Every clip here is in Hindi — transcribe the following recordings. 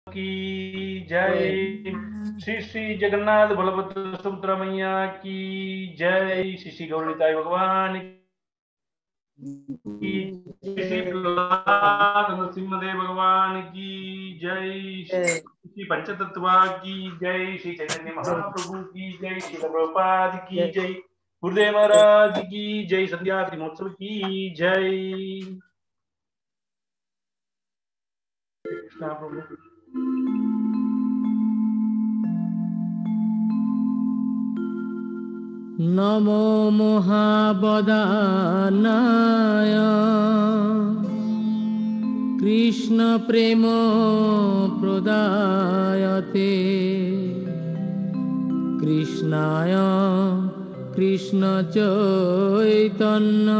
की जय। श्री श्री जगन्नाथ बलभद्र सुभद्रा मैया की जय। श्री श्री गौरीताई भगवान की, श्री श्री प्रहलाद नरसिंहदेव भगवान की जय। श्री पंचतत्वा की जय। श्री चैतन्य महाप्रभु की जय। श्री प्रभुपाद की जय। गुरुदेव महाराज की जय। संध्या महोत्सव की जय। कृष्णा प्रभु। नमो महावदानाय कृष्ण प्रेम प्रदायते कृष्णाय कृष्ण चैतन्य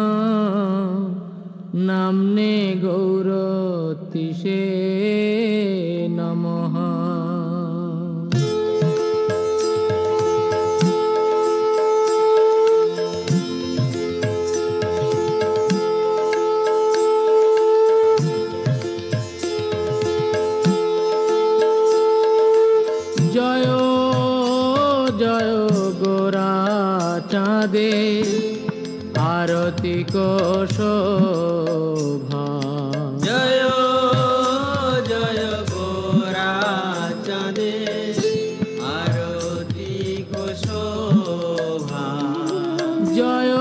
नाम्ने गौरतिसे नमः। जय जय गोरा चाँदे आरती को शोभा। जय जय गोरा चाँदे आरती को शोभा। जय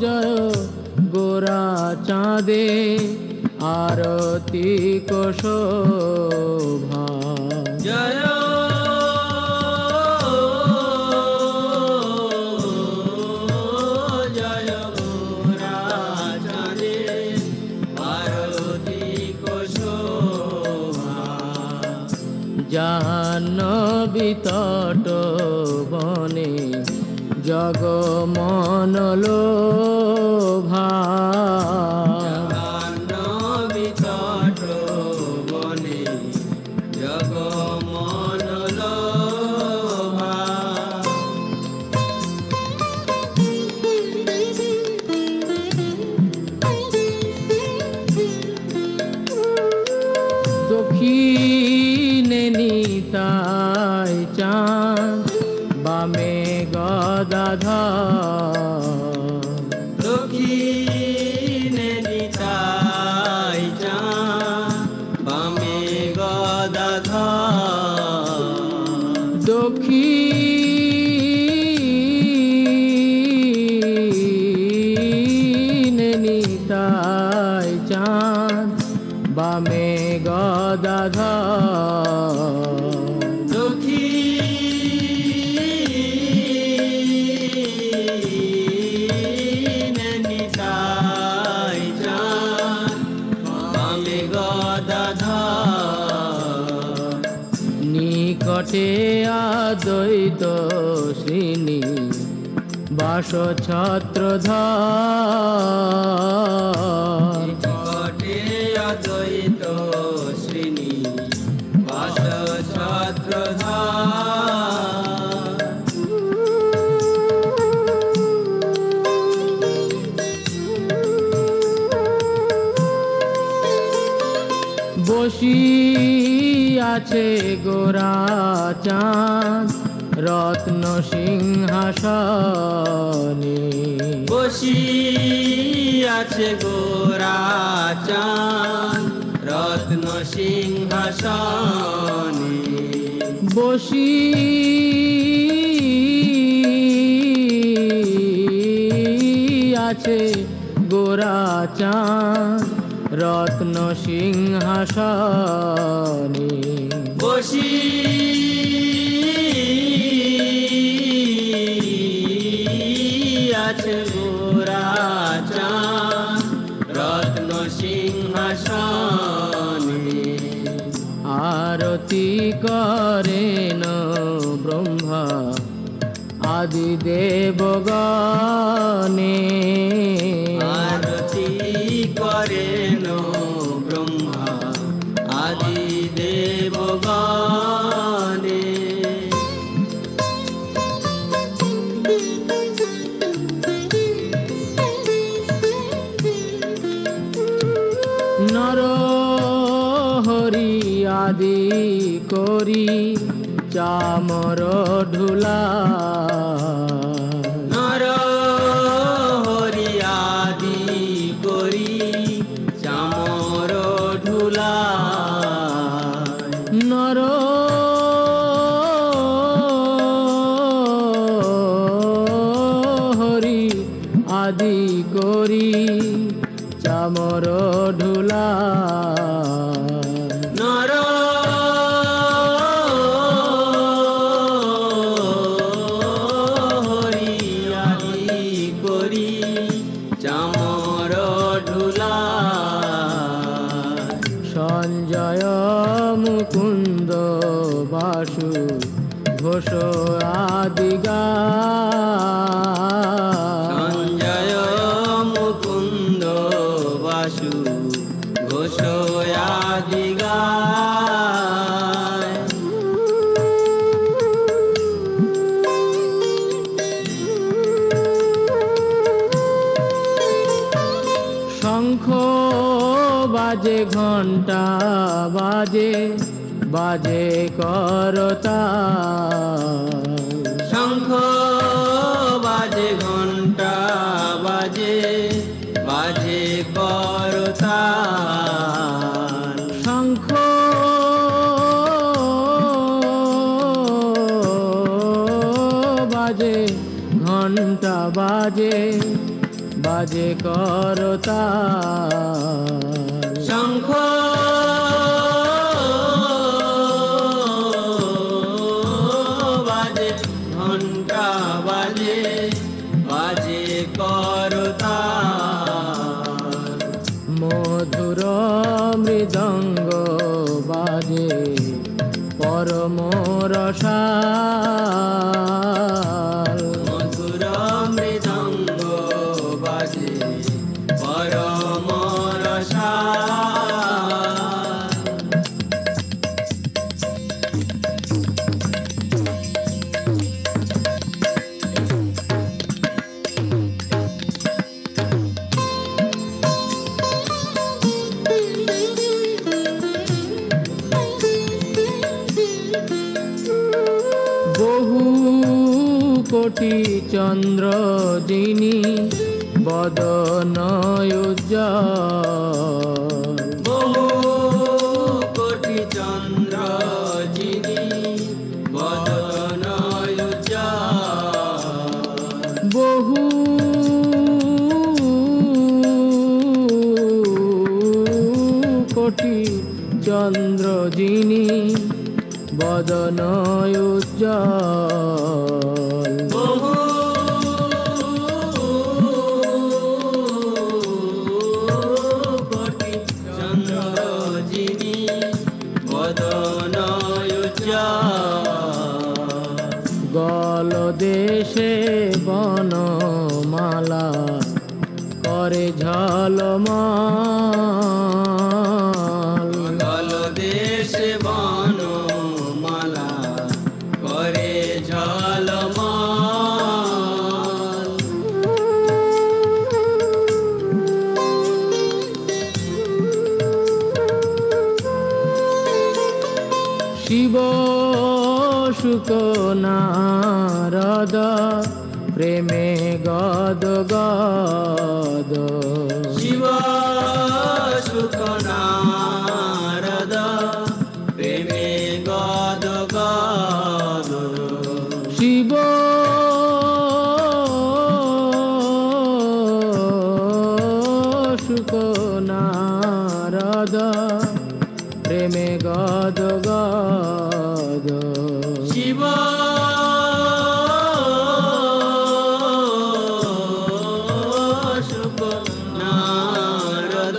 जय गोरा चाँदे आरती को शोभा। जय जय गोरा चाँदे आरती को शोभा। জাহ্নবী তট বনে জগমন লোভা। জাহ্নবী তট বনে জগমন লোভা। দক্ষিণে নিতাই চাঁদ বামে গদাধর। দক্ষিণে নিতাই চাঁদ বামে গদাধর। দক্ষিণে নিতাই চাঁদ বামে গদাধর। দক্ষিণে নিতাই চাঁদ বামে গদাধর। নিকটে আদ্বৈত শ্রীনি বাস ছত্রধর। নিকটে অদ্বৈত শ্রেণী বাস ছত্রধর। বসি আছে গোরা চাঁদ রত্ন সিংহাসনে। বসি আছে গোরা চাঁদ রত্ন সিংহাসনে। বসি আছে গোরা চাঁদ রত্ন সিংহাসনে। বসি আছে গোরা চাঁদ রত্ন সিংহাসনে। আরতি করেন ব্রহ্মা আদি দেবগণে। আরতি করেন ব্রহ্মা আদি দেবগণে। নর হরি আদি করি চামর ঢুলা নর হরি আদি করি চামর ঢুলা নর হরি আদি করি চামর ঢুলা নর হরি আদি করি চামর ঢুলা সঞ্জয় মুকুন্দ বাসু ঘোষ আদি গা সঞ্জয় মুকুন্দ বাসু ঘোষ আদি গায় শঙ্খ বাজে ঘণ্টা বাজে বাজে করতা শঙ্খ বাজে ঘণ্টা বাজে বাজে করতাল শঙ্খ বাজে ঘণ্টা বাজে বাজে করতা শঙ্খ বাজে ঘণ্টা বাজে বাজে করতাল মধুর মৃদঙ্গ বাজে পরম রসাল মধুর মৃদঙ্গ বাজে পরম রসাল বহু কোটি চন্দ্র যিনি বদন উজ্জ্বল বহু কোটি চন্দ্র যিনি বদন উজ্জ্বল বহু কোটি চন্দ্র যিনি বদন উজ্জ্বল বহু কোটি চন্দ্র যিনি বদন উজ্জ্বল গল দেশে বনমালা করে ঝলমল গল দেশে বনমালা করে ঝলমল শিব শুক নারদ প্রেমে গদ গদ শিব সুখ নারদ প্রেমে গদ গদ শিব শুক নারদ প্রেমে গদ গদ শিব সুখ নারদ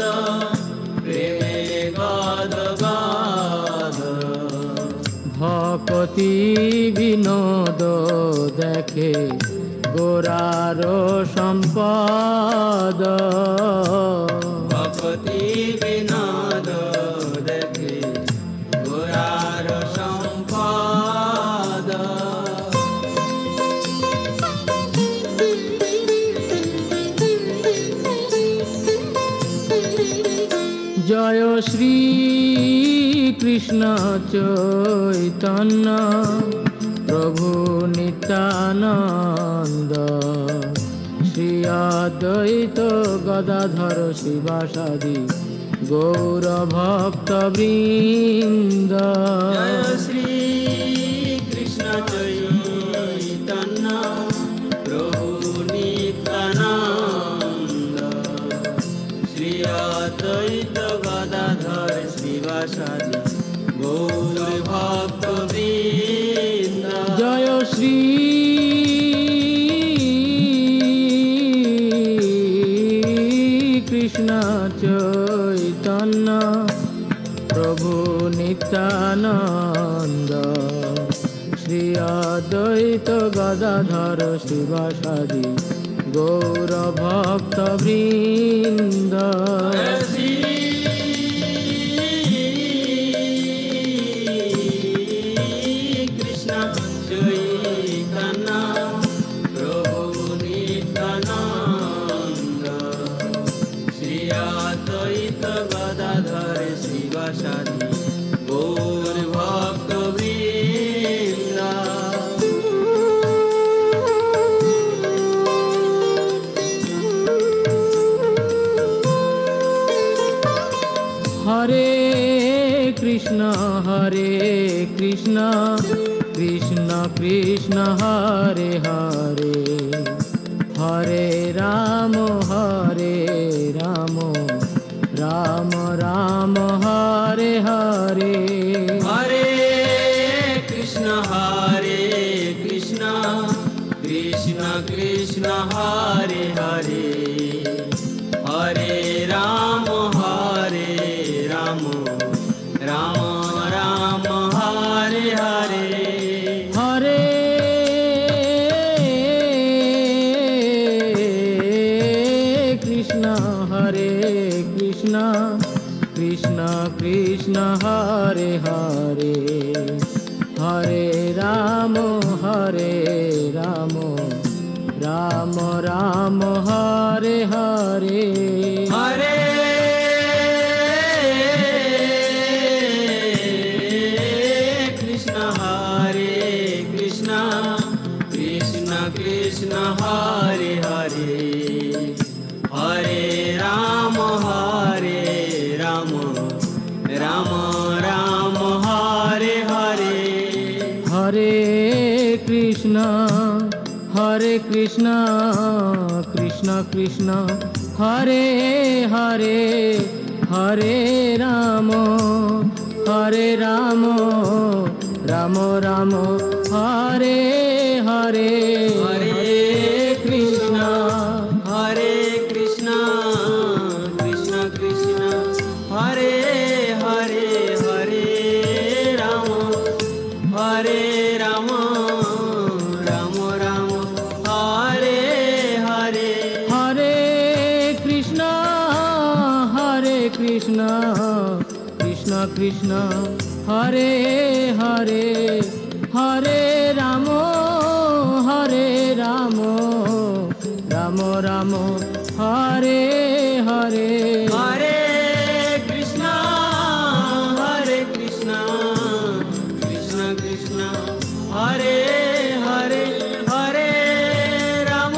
প্রেমে গদ গদ ভকতি বিনোদ দেখে গোরার সম্পদ ভকতি বিনোদ দেখে গোরার সম্পদ জয় শ্রী কৃষ্ণ চৈতন্য প্রভু নিত্যানন্দ শ্রী অদ্বৈত গদাধর শিবাসাদি গৌর ভক্ত বৃন্দ। জয় শ্রী কৃষ্ণ চৈতন্য প্রভু নিত্যানন্দ শ্রী অদ্বৈত গদাধর শিবাসাদি গৌর ভক্ত বৃন্দ। জয় শ্রী কৃষ্ণ চৈতন্য প্রভু নিত্যানন্দ শ্রী অদ্বৈত গদাধর শিবাসাদি গৌর ভক্ত বৃন্দ। শ্রী কৃষ্ণ চৈতন্য প্রভু নিত্যানন্দ শ্রী অদ্বৈত গদাধর শিবাসাদি গৌর ভক্ত বৃন্দ। হরে কৃষ্ণ কৃষ্ণ কৃষ্ণ হরে হরে হরে রাম রাম রাম হরে হরে। হরে কৃষ্ণ কৃষ্ণ কৃষ্ণ হরে হরে হরে রাম রাম রাম হরে হরে। হরে কৃষ্ণ কৃষ্ণ কৃষ্ণ হরে হরে হরে রাম রাম রাম হরে হরে। হরে কৃষ্ণ কৃষ্ণ কৃষ্ণ হরে হরে হরে রাম রাম রাম হরে হরে। হরে কৃষ্ণ কৃষ্ণ কৃষ্ণ হরে হরে হরে রাম রাম রাম হরে হরে। হরে কৃষ্ণ কৃষ্ণ কৃষ্ণ হরে হরে হরে রাম রাম রাম হরে হরে। হরে কৃষ্ণ কৃষ্ণ কৃষ্ণ হরে হরে হরে রাম রাম রাম হরে হরে। হরে কৃষ্ণ কৃষ্ণ কৃষ্ণ হরে হরে হরে রাম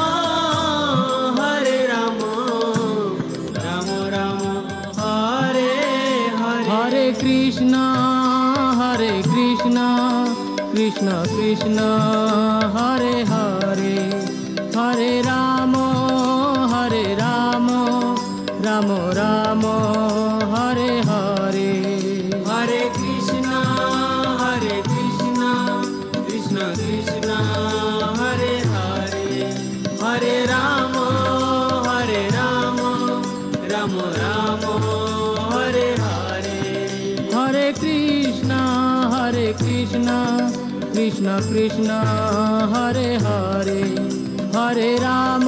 রাম রাম হরে হরে। হরে কৃষ্ণ কৃষ্ণ কৃষ্ণ হরে হরে হরে রাম রাম হরে হরে। হরে কৃষ্ণ কৃষ্ণ কৃষ্ণ হরে হরে হরে রাম রাম হরে হরে। হরে কৃষ্ণ কৃষ্ণ কৃষ্ণ হরে হরে হরে রাম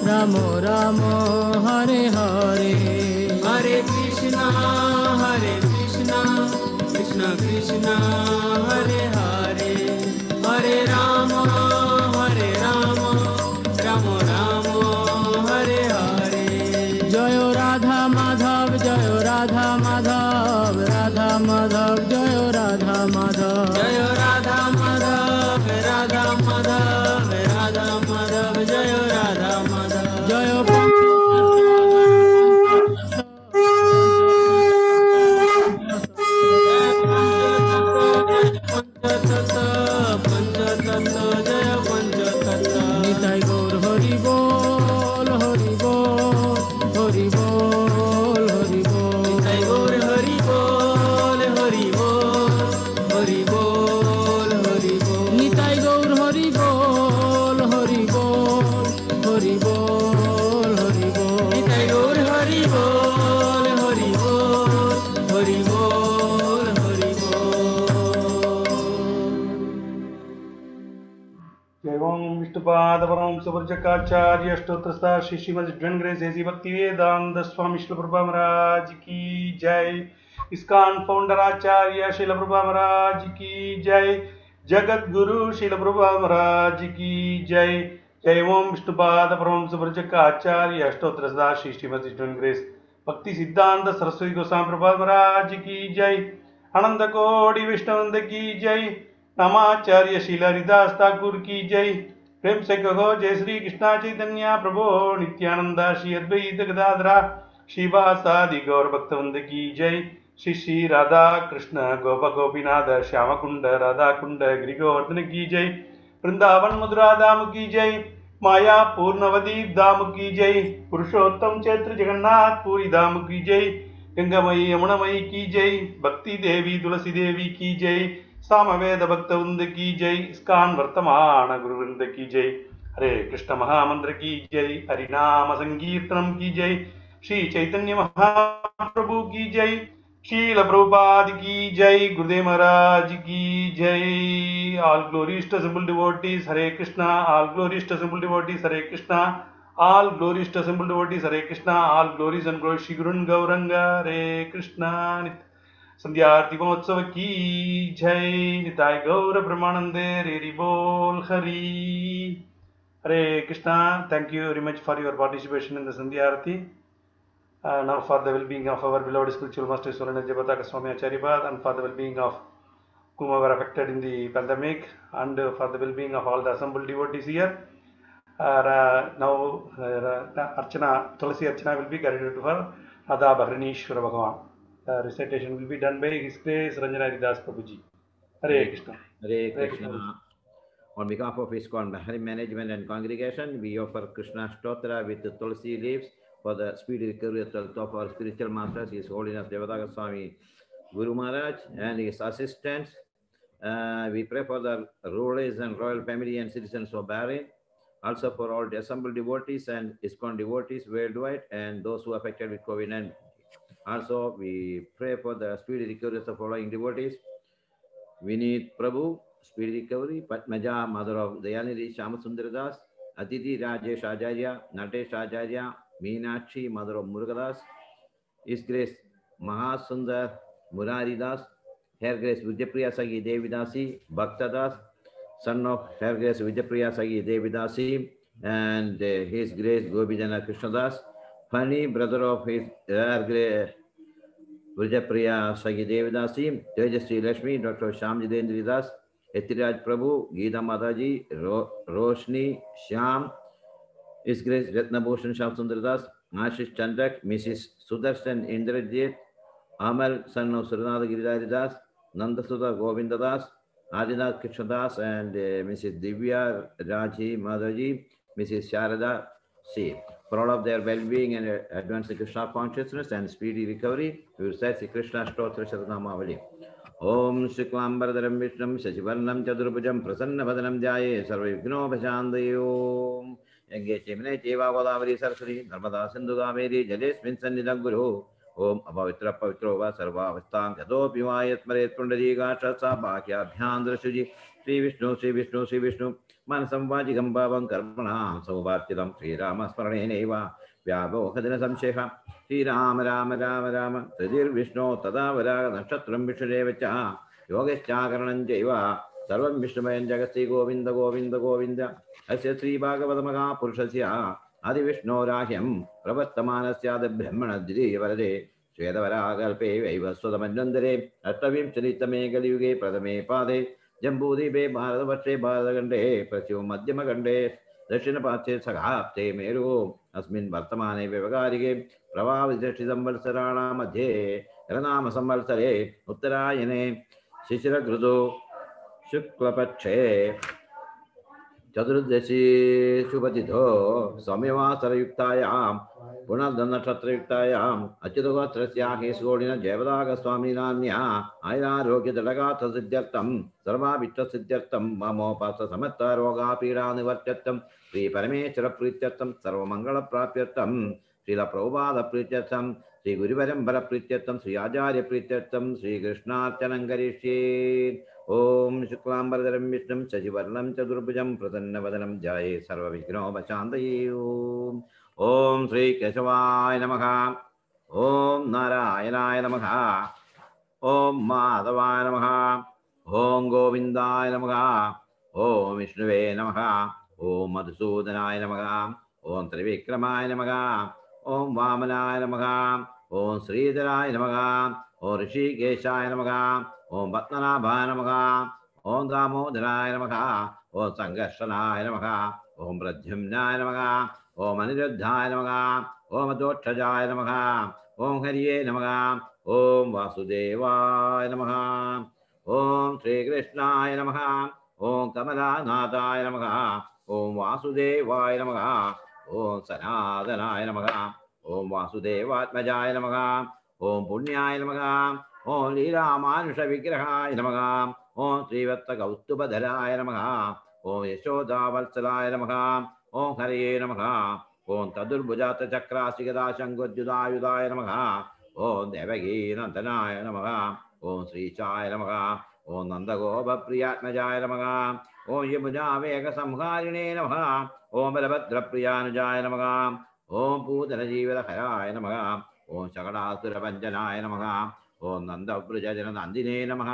রাম হরে হরে। হরে কৃষ্ণ কৃষ্ণ কৃষ্ণ হরে হরে হরে রাম রাম রাম হরে হরে। জয় রাম রাধা মাধব জয় রাধা মাধব, রাধা মাধব জয় রাধা মাধব, জয় রাধা মাধব রাধা মাধব রাধা মাধব জয় রাধা মাধব, জয় পঞ্চতত্ত্ব জয় পঞ্চতত্ত্ব, নিতাই গৌর হরি বল হরি বল হরি বল হরি বল, নিতাই গৌর হরি বল হরি বল হরি বল হরি বল, নিতাই গৌর হরি বল হরি বল হরি বল হরি বল, নিতাই গৌর হরি বল হরি বল হরি বল হরি বল। एवं विष्णुपाद परम सुवर्जकाचार्य अष्टोत्तरस्था श्री श्रीमद जन ग्रेस ऐसी भक्ति वेदांत स्वामी श्रील प्रभुपाद महाराज की जय। इस्कॉन फाउंडर आचार्य श्रील प्रभुपाद महाराज की जय। जगत गुरु श्रील प्रभुपाद महाराज की जय। जय ओम विष्णुपाद परम सुवर्जकाचार्य अष्टोत्तरस्था श्री श्रीमद जन ग्रेस भक्ति सिद्धांत सरस्वती गोस्वामी प्रभुपाद महाराज की जय। आनंद कोटि विष्णुवंद की जय। नामाचार्य शील हरिदास ठाकुर की जय। प्रेम से कहो जय श्री कृष्णा चैतन्य प्रभु नित्यानंद श्री अद्वैत गदाधरा श्रीवासादि गौर भक्तवृंद की जय। श्री श्री राधा कृष्ण गोप गोपीनाथ श्याम कुंड राधा कुंड गिरिगोवर्धन की जय। वृंदावन मधुरा धाम की जय। माया पूर्णवदीप धाम की जय। पुरुषोत्तम क्षेत्र जगन्नाथ पुरी धाम की जय। गंगामयी यमुनामयी की जय। भक्ति देवी तुलसी देवी की जय। सामवेद भक्तवृंद की जय। इस्कॉन वर्तमान गुरुवृंद की जय। हरे कृष्ण महामंत्र की जय। हरिनाम संकीर्तनम की जय। श्री चैतन्य महाप्रभु की जय। शील प्रभुपाद की जय। गुरुदेव महाराज की जय। All glories to simple devotees Hare Krishna. All glories to simple devotees Hare Krishna. All glories to simple devotees Hare Krishna. All glories and glories Shri Guru Gauranga Hare Krishna. संध्या आरती महोत्सव की जय। निताय गौर ब्रह्मानंदे हरि बोल Hari. Hare Krishna. Thank you very much for your participation in the sandhya aarti. Now for the well-being of our beloved spiritual master Swarana Jayapataka Swami Acharya and for the well-being of whom were affected in the pandemic and for the well-being of all the assembled devotees here. Now Archana, Tulasi Archana will be carried to her Radha Bharanishwara Bhagavan. Recitation will be done by His Grace Ranjana Haridas Prabhuji. Hare Krishna. Hare Krishna. On behalf of ISKCON Bahari Management and Congregation, we offer Krishna Stotra with the Tulsi leaves for the speedy recovery of our spiritual masters, His Holiness Devadatta Swami Guru Maharaj and his assistants. We pray for the rulers and royal family and citizens of Bahrain, also for all the assembled devotees and ISKCON devotees worldwide and those who are affected with COVID-19. Also, we pray for the speedy recovery of the following devotees. Vineet Prabhu, speedy recovery. Padmaja, mother of Dayanidhi Shyamasundar Das. Aditi Rajesh Acharya, Natesh Acharya. Meenakshi, mother of Murugadas. His Grace Mahasundar Murari Das. Her Grace Vijayapriya Sagi Devidasi. Bhakta Das, son of Her Grace Vijayapriya Sagi Devidasi. And His Grace Gobijana Krishna Das. Funny brother of his Her Grace Vijayapriya Sagi Devidasi. Tejasri Lakshmi, Dr. Shyamjidendri Das. Etiraj Prabhu, Geeta Mataji, Roshni, Shyam. His Grace Ratnabhushan Shyamsundar Das. Ashish Chandak, Mrs. Sudarshan Indrajit. Amal, son of Suranada Giridhari Das. Nandasudha Govinda Das. Adinath Krishna Das and Mrs. Divya Raji Mataji. Mrs. Sharada C. For all of their well-being and advanced Krishna consciousness and speedy recovery, we will recite the Krishna Stotra Shatanamavali. Om Shuklambaradaram Vishnam Shashivarnam Chadurabhujam Prasannavadhanam Dhyaye Sarvavighnopashantaye. Yange Chimne Cheva Godavari Saraswati Narmada Sindhu Kaveri Jalesmin Sannidham Guru. Om Apavitra Pavitro Va Sarvavastam Yadopi Vayat Maret Pundariga Shatsa Bhakya Bhyandra Shuji Sri Vishnu Sri Vishnu Sri Vishnu Manasam Vajigam Bhavam Karmanam Sauvartitam Sri Rama Smaraneneva Vyavohadina Samsheha Sri Rama Rama Rama Rama Tadir Vishnu Tadavara Nakshatram Vishnudevacha Yogeshchakaranam Jaiva Sarvam Vishnumayan Jagati Govinda Govinda Govinda Asya Sri Bhagavata Maha Purushasya आदिविष्णोराह्यं प्रवर्तमानस्याद् ब्रह्मणद्वितीयवरदे श्वेतवराकल्पे वैवस्वतमन्वन्तरे अष्टविंशतितमे कलियुगे प्रथमे पादे जम्बूद्वीपे भारतवर्षे भारतखण्डे पश्चिममध्यमखण्डे दक्षिणपार्श्वे सखाप्ते मेरु अस्मिन् वर्तमाने व्यवहारिके प्रभाविषष्टिसंवत्सराणां मध्ये रनामसंवत्सरे उत्तरायणे शिशिरऋतौ शुक्लपक्षे चतुर्दशी शुभतिथौ सौम्यवासरयुक्तायां पुनर्नक्षत्रयुक्तायाम् अच्युतगोत्रस्याहि सुगोडिन जयवदागस्वामिनाम्न्या आयुरारोग्यदृढगात्रसिद्ध्यर्थं सर्वाभीष्टसिद्ध्यर्थं ममोपाससमस्तरोगापीडानिवर्त्यर्थं श्रीपरमेश्वरप्रीत्यर्थं सर्वमङ्गलप्राप्त्यर्थं श्रीलप्रभुपादप्रीत्यर्थं श्रीगुरुपरम्परप्रीत्यर्थं श्री आचार्यप्रीत्यर्थं श्रीकृष्णार्चनं करिष्ये। ओम शुक्लांबरधरं विष्णुं शशिवर्णं चतुर्भुजं प्रसन्नवदनं ध्याये सर्वविघ्नोपशान्तये। ओम श्री केशवाय नमः। ओम नारायणाय नमः। ओम माधवाय नमः। ओम गोविंदाय नमः। ओम विष्णुवे नमः। ओम मधुसूदनाय नमः। ओम त्रिविक्रमाय नमः। ओम वामनाय नमः। ओम श्रीधराय नमः। ओम ऋषिकेशाय नमः। ओम पद्मनाभाय नमः। ओम दामोदराय नमः। ओम संघर्षणाय नमः। ओम प्रद्युम्नाय नमः। ओम अनिरुद्धाय नमः। ओम दोक्षजाय नमः। ओम हरिये नमः। ओम वासुदेवाय नमः। ओम श्रीकृष्णाय नमः। ओम कमलानाथाय नमः। ओम वासुदेवाय नमः। ओम सनातनाय नमः। ओम वासुदेवात्मजाय नमः। ओम पुण्याय नमः। ओम लीलामानुषविग्रहाय नमः। ओम श्रीवत्सकौस्तुभधराय नमः। ओम यशोदावत्सलाय नमः। ओम हरये नमः। ओम तदुर्भुजातचक्रासिगदाशङ्कुद्युदायुधाय नमः। ओम देवगीनन्दनाय नमः। ओम श्रीशाय नमः। ओम नन्दगोपप्रियात्मजाय नमः। ओम यमुनावेगसंहारिणे नमः। ओम बलभद्रप्रियानुजाय नमः। ओम पूतनजीवनहराय नमः। ओम शकटासुरभञ्जनाय नमः। ओम नन्दव्रजननन्दिने नमः।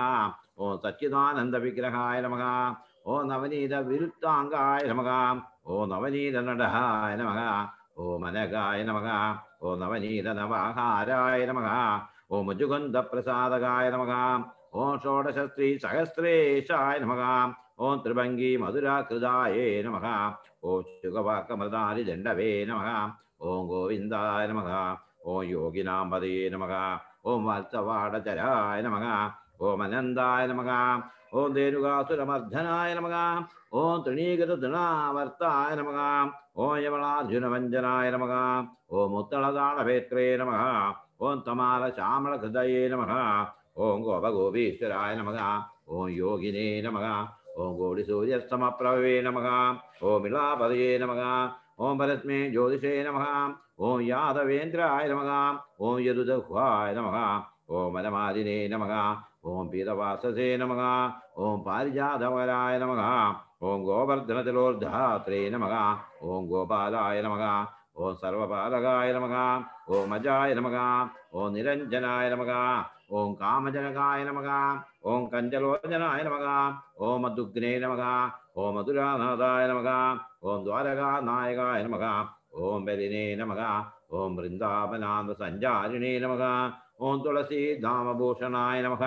ओम सच्चिदानन्दविग्रहाय नमः। ओम नवनीतविरुत्ताङ्गाय नमः। ओम नवनीतनटहाय नमः। ओम अनगाय नमः। ओम नवनीतनवाहाराय नमः। ओम मुजुकुन्दप्रसादकाय नमः। ओम षोडशस्त्रीसहस्रेशाय नमः। ओम त्रिभङ्गी मधुराकृदाय नमः। ओम शुगवाकमृदारिदण्डवे नमः। ओम गोविन्दाय नमः। ओम योगिनां पदये नमः। ओम वत्सवाडचराय नमः। ओम अनन्दाय नमः। ओम धेनुकासुरमर्दनाय नमः। ओम तृणीगततृणावर्ताय नमः। ओम यमलार्जुनभञ्जनाय नमः। ओम उत्तलदानभेत्रे नमः। ओम तमालश्यामलहृदये नमः। ओम गोपगोपीश्वराय नमः। ओम योगिने नमः। ओम गौरीसूर्यस्तमप्रभवे नमः। ओम इलापदये नमः। ओम परस्मै ज्योतिषे नमः। ओम यादवेन्द्राय नमः। ओम यदुदह्वाय नमः। ओम मनमादिने नमः। ओम पीतवाससे नमः। ओम पारिजातवराय नमः। ओम गोवर्धनतिलोर्धात्रे नमः। ओम गोपालाय नमः। ओम सर्वपालकाय नमः। ओम अजाय नमः। ओम निरञ्जनाय नमः। ओम कामजनकाय नमः। ओम कञ्जलोचनाय नमः। ओम मधुग्ने नमः। ओम मधुरानाथाय नमः। ओम द्वारकानायकाय नमः। ओम बलिने नमः। ओम वृन्दावनाथसञ्चारिणे नमः। ओम तुलसीधामभूषणाय नमः।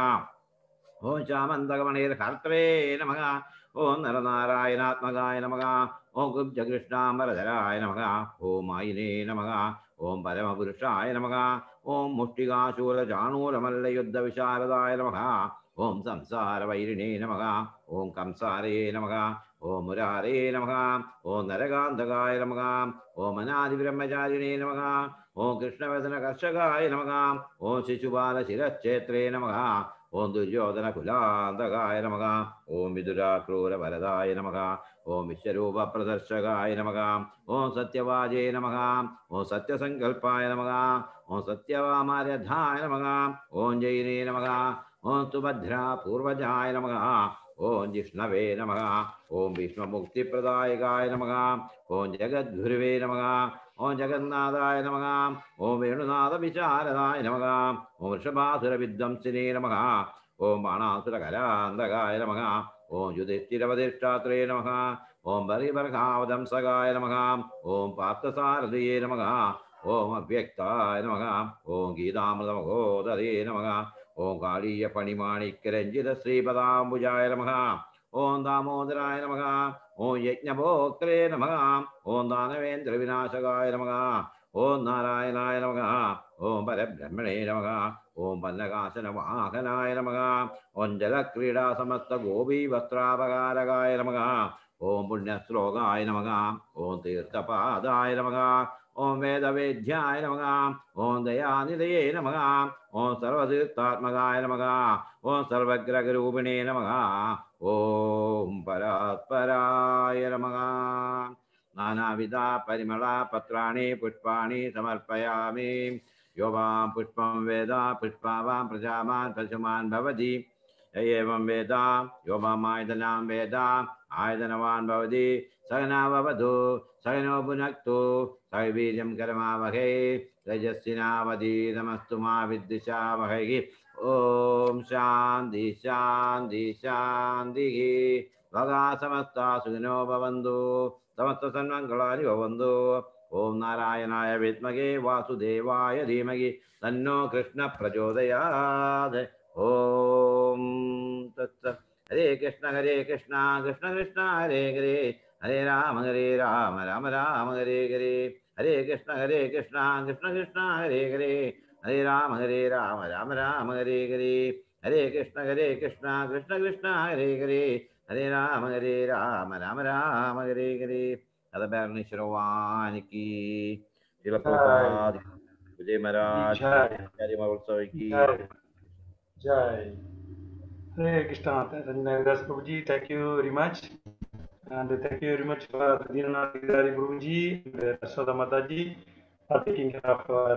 ओम चामन्दकमणिर्हर्त्रे नमः। ओम नरनारायणात्मकाय नमः। ओम कुब्जकृष्णाम्बरधराय नमः। ओम आयिने नमः। ओम परमपुरुषाय नमः। ओम मुष्टिकाशूलचाणूरमल्लयुद्धविशारदाय नमः। ओम संसारवैरिणे नमः। ओम कंसारे नमः। ओम मुरारे नमः। ओम नरकान्तकाय नमः। ओम अनादिब्रह्मचारिणे नमः। ओम कृष्णवदनकर्षकाय नमः। ओम शिशुपालशिरश्चेत्रे नमः। ओम दुर्योधनकुलान्तकाय नमः। ओम विदुराक्रूरवरदाय नमः। ओम विश्वरूपप्रदर्शकाय नमः। ओम सत्यवाजे नमः। ओम सत्यसङ्कल्पाय नमः। ओम सत्यवामार्यधाय नमः। ओम जैने नमः। ओम सुभद्रा पूर्वजाय नमः। ओम जिष्णवे नमः। ओम विष्णुमुक्तिप्रदायकाय नमः। ओम जगद्गुरुवे नमः। ओम जगन्नाथाय नमः। ओम वेणुनाथविशारदाय नमः। ओम वृषभासुरविध्वंसिने नमः। ओम बाणासुरकलान्तकाय नमः। ओम युधिष्ठिरवधिष्ठात्रे नमः। ओम बलिवर्गावदंसगाय नमः। ओम पार्थसारथिये नमः। ओम अव्यक्ताय नमः। ओम गीतामृतमघोदरे नमः। ओम कालीयफणिमाणिक्यरञ्जित श्रीपदाम्बुजाय नमः। ओम दामोदराय नमः। ओम यज्ञभोक्त्रे नमः। ओम दानवेन्द्रविनाशकाय नमः। ओम नारायणाय नमः। ओम परब्रह्मणे नमः। ओम पन्नकासनवाहनाय नमः। ओम जलक्रीडा समस्त गोपी वस्त्रापकारकाय नमः। ओम पुण्यश्लोकाय नमः। ओम तीर्थपादाय नमः। ओम वेदवेद्याय नमः। ओम दयानिधये नमः। ओम सर्वतीर्थात्मकाय नमः। ओम सर्वग्रहरूपिणे नमः। ओम परात्पराय नमः। नानाविधा परिमला पत्राणि पुष्पाणि समर्पयामि। यो वां पुष्पं वेद पुष्पावां प्रजावान् पशुमान् भवति। य एवं वेद यो वामायतनां वेद आयतनवान् भवति। सगना भवतु सगनो भुनक्तु सह वीर्यं करमावहै तेजस्विनावधीतमस्तु मा विद्विषावहै। ओम शांति शांति शांतिः। लोका समस्ता सुखिनो भवन्तु समस्त सन्मङ्गलानि भवन्तु। ओम नारायणाय विद्महे वासुदेवाय धीमहि तन्नो कृष्ण प्रचोदयात्। ओम तत्सत्। हरे कृष्ण कृष्ण कृष्ण हरे हरे हरे राम राम राम हरे हरे। हरे कृष्ण कृष्ण कृष्ण हरे हरे हरे राम राम राम हरे हरे। हरे कृष्ण कृष्ण कृष्ण हरे हरे हरे राम राम हरे हरे। अदबैरणेश्वर भगवान की। श्रील प्रभुपाद विजय महाराज की महोत्सव की Jai. Hare Krishna. Ranjanadas Prabhuji, thank you very much. And thank you very much for Dinanath Gidari Prabhuji and Rashoda Mataji for taking care of our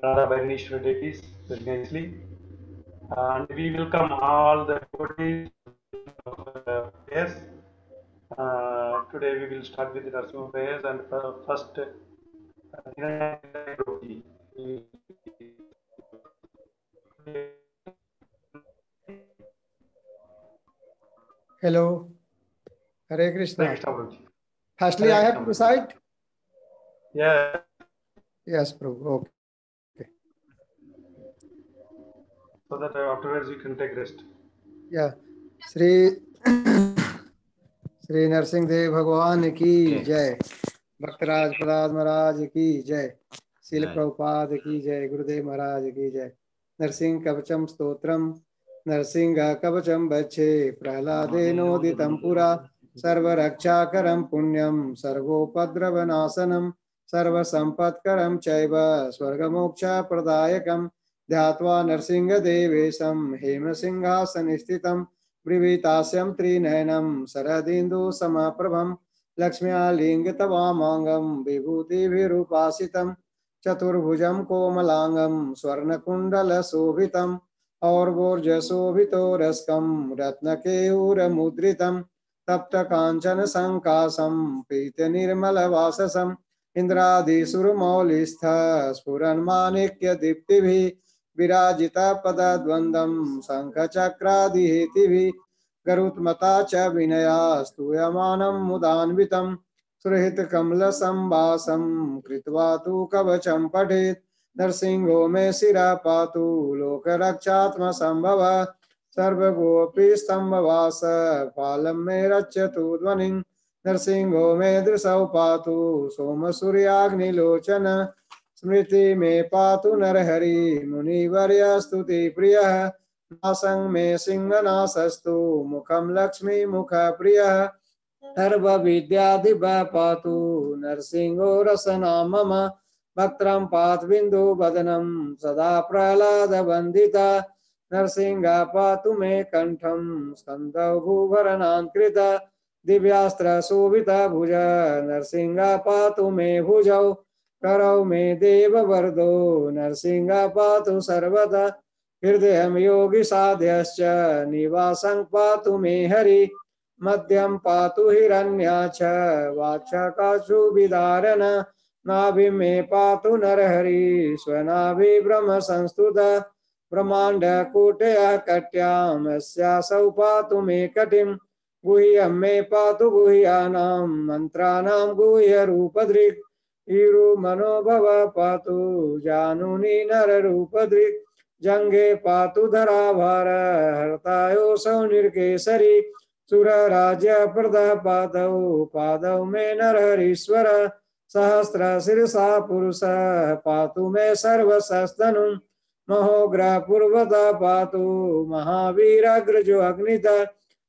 Radha Bharaneshwar deities very nicely. And we welcome all the devotees of prayers. Today we will start with the Rasuma prayers and first Dinanath Gidari Prabhuji. Hello. Hare Krishna. Hare Krishna, Prabhuji. Firstly, Hare I have Krishna, to recite. Yeah. Yes, Prabhu. Okay. So that afterwards you can take rest. Yeah. Shri Shri Narsingh Dev Bhagwan ki jai. Bhaktaraj Prahlad Maharaj ki jai. Srila Prabhupada ki jai. Gurudev Maharaj ki jai. Narsingh Kavacham Stotram. Narsingha Kavacham Bache. Prahladeno Ditam Pura. Sarva Rakshakaram Punyam. Sarvopadravanasam. Sarva Sampatkaram Chaiva. Swargamoksha Pradayakam. ध्यात्वा नरसिंहदेवेशं हेमसिंहासनस्थितं ब्रवीतास्यं त्रिनयनं शरदिन्दु समाप्रभं लक्ष्म्यालिङ्गितवामाङ्गं विभूतिभिरुपासितं चतुर्भुजं कोमलाङ्गं स्वर्णकुण्डलशोभितं और्वोर्जशोभितो रस्कं रत्नकेयूरमुद्रितं तप्तकाञ्चन सङ्कासं पीतनिर्मलवाससं इन्द्रादिसुरमौलिस्थ स्फुरन्माणिक्यदीप्तिभिः विराजिता पदद्वन्द्वं शङ्खचक्रादिहेतिभिः गरुत्मता च विनया स्तूयमानं मुदान्वितं सुरहितकमलसंवासं कृत्वा तु कवचं पठेत् नरसिंहो मे शिरः पातु लोकरक्षात्मसंभव सर्वगोऽपि स्तम्भवास फालं मे रक्षतु ध्वनिं नरसिंहो मे दृशौ पातु सोमसूर्याग्निलोचन स्मृति मे पातु नरहरि मुनिवर्य स्तुति प्रियः नासं मे सिंहनासस्तु मुखं लक्ष्मी मुख प्रियः सर्वविद्याधिपः पातु नरसिंहो रसना मम वक्त्रं पातबिन्दु वदनं सदा प्रह्लादवन्दिता नरसिंहः पातु मे कंठं स्कन्दौ भूभरणाङ्कृत दिव्यास्त्र शोभित भुज नरसिंहः पातु मे भुजौ करौ मे देववरदो नरसिंहः पातु सर्वदा हृदयं योगी साध्यश्च निवासं पातु मे हरि मध्यं पातु हिरण्याक्ष वाचकाशु विदारण नाभि मे पातु नरहरि स्वनाभि ब्रह्म संस्तुत ब्रह्मांड कूटय कट्यां अस्यासौ पातु मे कटिं गुह्यं मे पातु गुह्यानां मन्त्राणां गुह्यरूपधृक् ईरु मनोभव पातु जानुनि नररूपधृक् जंगे पातु धराभार हर्तायोऽसौ निर्केसरी सुरराज्य प्रदः पादौ मे नरहरीश्वर सहस्र शीर्षा पुरुष पातु मे सर्वशस्तनुं महोग्रह पूर्वतः पातु महावीराग्रजो अग्नितः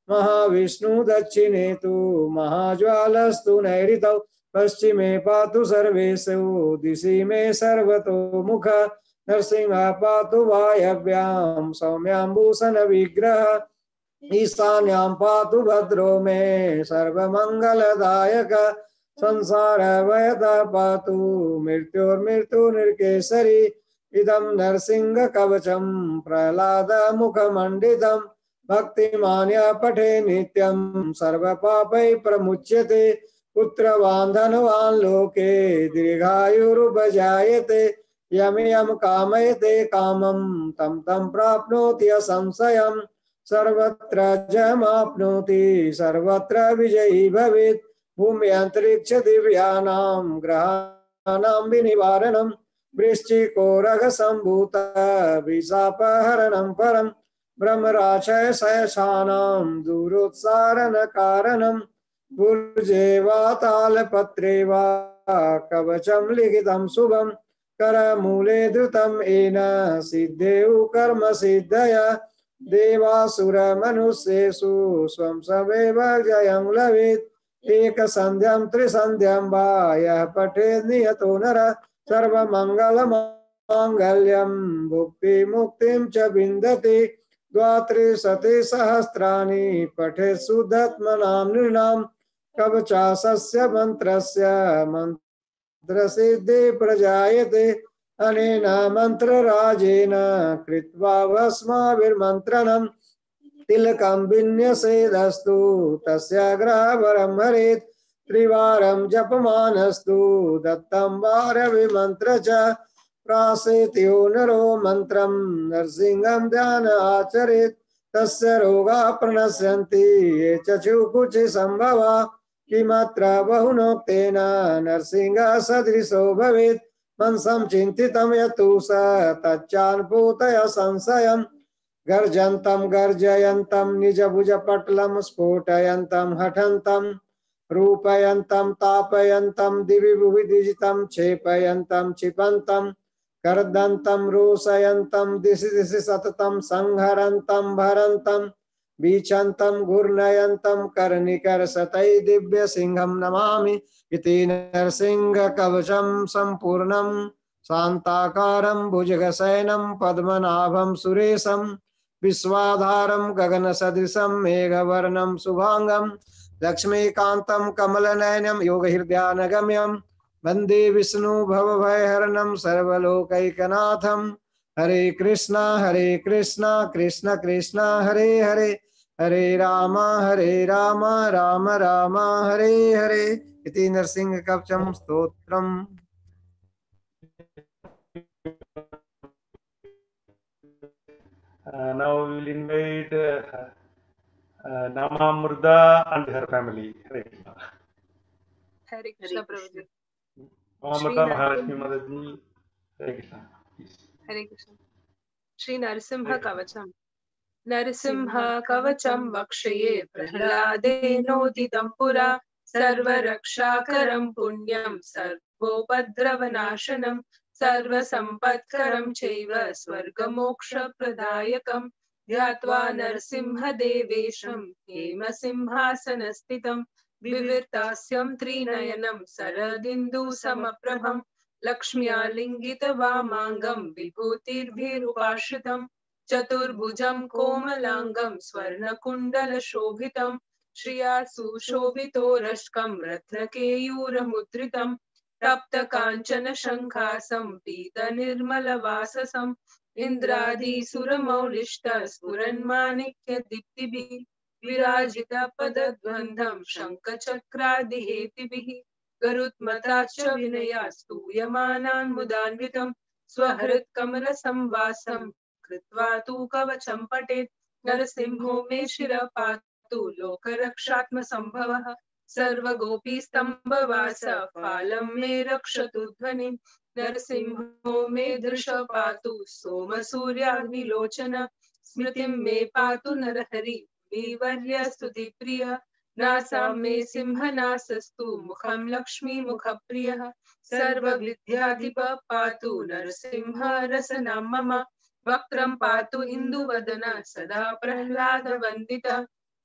महाविष्णु दक्षिणे तु महाज्वालस्तु नैऋतौ पश्चिमे पातु सर्वेषु दिशि मे सर्वतो मुख नरसिंह पातु वायव्यां सौम्याम्बूषण विग्रह ईशान्यां पातु भद्रो मे सर्वमंगलदायक संसार वयतः पातु मृत्योर्मृत्यु निर्केसरी इदं नरसिंह कवचं प्रह्लाद मुखमंडितं भक्तिमान्य पठे नित्यं सर्वपापै प्रमुच्यते पुत्रवान् धनवान् लोके दीर्घायुर्भजायते यम यम कामयते कामं तं तं प्राप्नोति असंशयम् सर्वत्र जयमाप्नोति सर्वत्र विजयी भवेत् भूम्यन्तरिक्ष दिव्यानां ग्रहाणां विनिवारणं वृश्चिको रघसम्भूत विशापहरणं परं ब्रह्मराक्षय शयशानां दूरोत्सारण कारणं भुजे वा तालपत्रे वा कवचं लिखितं शुभं करमूले धृतं येन सिद्धेषु कर्म सिद्धया देवासुर मनुष्येषु स्वं समेव जयं लभेत् एक संध्यां त्रिसंध्यां वा यः पठेत् नियतो नरः सर्वमंगल मांगल्यं भुक्ति मुक्तिं च विन्दति द्वात्रिशते सहस्राणि पठेत् शुद्धात्मनां नृणां कवचास्य मंत्रस्य मंत्रसिद्धि प्रजायते अनेन मंत्रराजेन कृत्वा भस्माभिर्मन्त्रणं तिलकं विन्यसेदस्तु तस्य ग्रहवरं हरेत् त्रिवारं जपमानस्तु दत्तं वारविमन्त्र च प्रासेत्यो नरो मन्त्रं नरसिंहं ध्यान आचरेत् तस्य रोगाः प्रणश्यन्ति ये चक्षुकुचि सम्भवा किमत्र बहुनोक्तेन नरसिंहः सदृशो भवेत् मनसं चिन्तितं यतु स तच्चानुभूतय संशयम् गर्जन्तं गर्जयन्तं निजभुजपटलं स्फोटयन्तं हठन्तं रूपयन्तं तापयन्तं दिवि भुवि दिजितं क्षेपयन्तं क्षिपन्तं कर्दन्तं रोषयन्तं दिशि दिशि सततं संहरन्तं भरन्तं बीचन्तं घूर्णयन्तं कर्णिकरशतै दिव्य सिंहं नमामि इति नरसिंह कवचं सम्पूर्णं शान्ताकारं भुजगशयनं पद्मनाभं सुरेशं विश्वाधारं गगनसदृशं मेघवर्णं शुभांगं लक्ष्मीकान्तं कमलनयनं योगहृदयानगम्यं वन्दे विष्णु भवभयहरणं सर्वलोकैकनाथं हरे कृष्णा कृष्ण कृष्ण हरे हरे हरे राम राम राम हरे हरे इति नरसिंह कवचं स्तोत्रम्। Now we will invite Namamrita and her family. Hare Krishna. Hare Krishna Prabhuji. Namamrita Maharashmi Mataji. Hare Krishna. Hare Krishna. Shri Narasimha Kavacham. Narasimha Kavacham Vakshye Prahladenodidam Pura Sarvarakshakaram Punyam Sarvobhadravanashanam Sarvasampatkaram Chaiva Swargamoksha Pradayakam Dhyatva Narasimha Devesham Hema Simhasanastitam Vivirtasyam Trinayanam Saradindu Samaprabham Lakshmya Lingita Vamangam Vibhutirbhirupashitam Chaturbhujam Komalangam Swarnakundala Shobhitam Shriya Sushobhito Rashkam Ratnakeyuramudritam Tapta Kanchana Shankasam Pita Nirmala Vasasam Indradi Suramaulishta Spuranmanikya Diptibhi Virajita Padadvandham Shankachakra Dihetibihi Garutmatacha Vinayastu Yamanan Mudanvitam Swahrit Kamala Samvasam कृत्वा तु कवचं पठेत् नरसिंहो मे शिरः पातु तु लोकरक्षात्मसम्भवः सर्वगोपीस्तम्भवास फालं मे रक्षतु ध्वनिं नरसिंहो मे दृश पातु सोमसूर्याग्निलोचन स्मृतिं मे पातु नरहरि मुनिवर्य स्तुतिप्रिय नासा मे सिंहनासस्तु मुखं लक्ष्मी मुखप्रियः सर्वविद्याधिप पातु नरसिंह रसनां मम वक्त्रं पातु इन्दुवदन सदा प्रह्लादवन्दित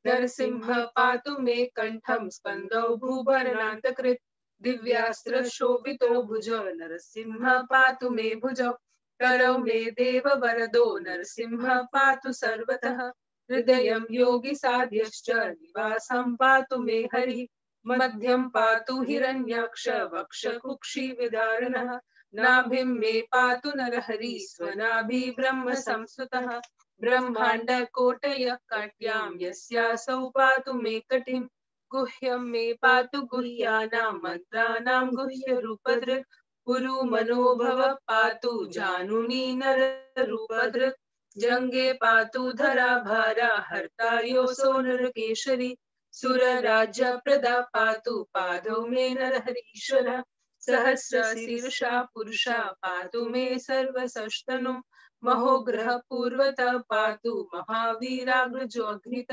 नरसिंह पातु मे कण्ठं स्कन्दौ भूभरणान्तकृत् दिव्यास्त्र शोभितो भुज नरसिंह पातु मे भुजौ करौ मे देव वरदो नरसिंह पातु सर्वतः हृदयं योगी साध्यश्च निवासं पातु मे हरि मध्यं पातु हिरण्याक्ष वक्ष कुक्षि विदारणः नाभिं मे पातु नरहरि स्वनाभि ब्रह्म संस्तुतः ब्रह्माण्ड कोटय काट्यां यस्यासौ पातु मे कटिं गुह्यं मे पातु गुह्यानां मन्त्राणां गुह्यरूपधृक् पुरु मनोभव पातु जानुनी नररूपधृक् जंगे पातु धरा भारा हर्ता योऽसो नरकेशरी सुरराज्य प्रदा पातु पादौ मे नरहरीश्वर सहस्र शीर्षा पुरुषा पातु मे सर्वसस्तनु महोग्रह पूर्वतः पातु महावीराग्रजोऽग्नित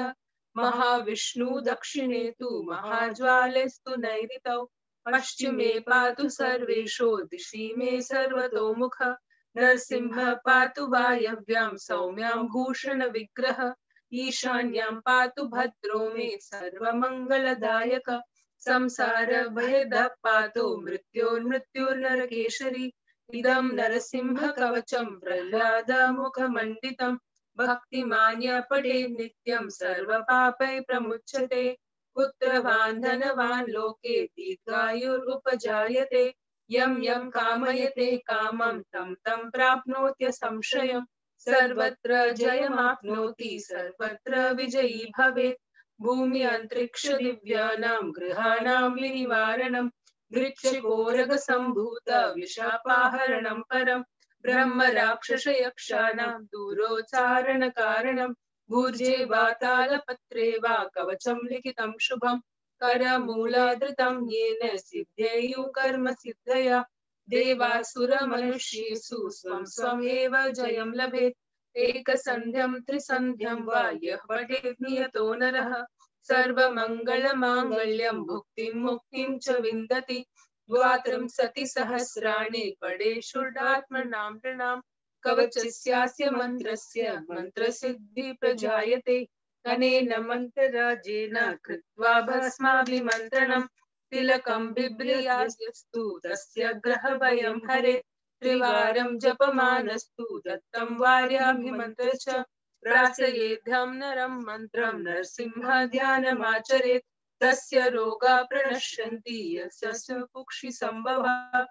महाविष्णु दक्षिणे तु महाज्वालेस्तु नैऋतौ पश्चिमे पातु सर्वेषु दिशि मे सर्वतोमुख नरसिंह पातु वायव्यां सौम्यां भूषण विग्रह ईशान्यां पातु भद्रो मे सर्वमंगलदायक संसार भयद पातु मृत्योर्मृत्युर्नरकेशरी इदं नरसिंह कवचं प्रह्लाद मुखमण्डितं भक्तिमान्य पठे नित्यं सर्वपापै प्रमुच्यते पुत्रवान् धनवान् लोके दीर्घायुरुपजायते यं यं कामयते कामं तं तं प्राप्नोत्य संशयम् सर्वत्र जयमाप्नोति सर्वत्र विजयी भवेत् भूमि अंतरिक्ष दिव्यानां गृहाणां विनिवारणं वृक्षकोरग संभूत विशापाहरणं परं ब्रह्म राक्षस यक्षाणां दूरोच्चारण कारणं भूर्जे वा तालपत्रे वा कवचं लिखितं शुभं करमूलाधृतं येन सिद्ध्येयुः कर्म सिद्धया देवासुर मनुष्येषु स्वं स्वं एव जयं लभेत् एकसन्ध्यं त्रिसन्ध्यं वा यः पठेत् नियतो नरः सर्वमङ्गलमाङ्गल्यं भुक्तिं मुक्तिं च विन्दति द्वात्रिंशति सहस्राणि पठेषुर्डात्मनां नृणां कवचस्यास्य मन्त्रस्य मन्त्रसिद्धि प्रजायते अनेन मन्त्रराजेन कृत्वा भस्माभिमन्त्रणम् तिलकं बिभ्रयास्तु तस्य ग्रहभयं हरे त्रिवारं जपमानस्तु दत्तं वार्याभिमन्त्र च प्रासयेद्यं नरं मन्त्रं नरसिंह ध्यानमाचरेत् तस्य रोगा प्रणश्यन्ति यस्य कुक्षि संभवः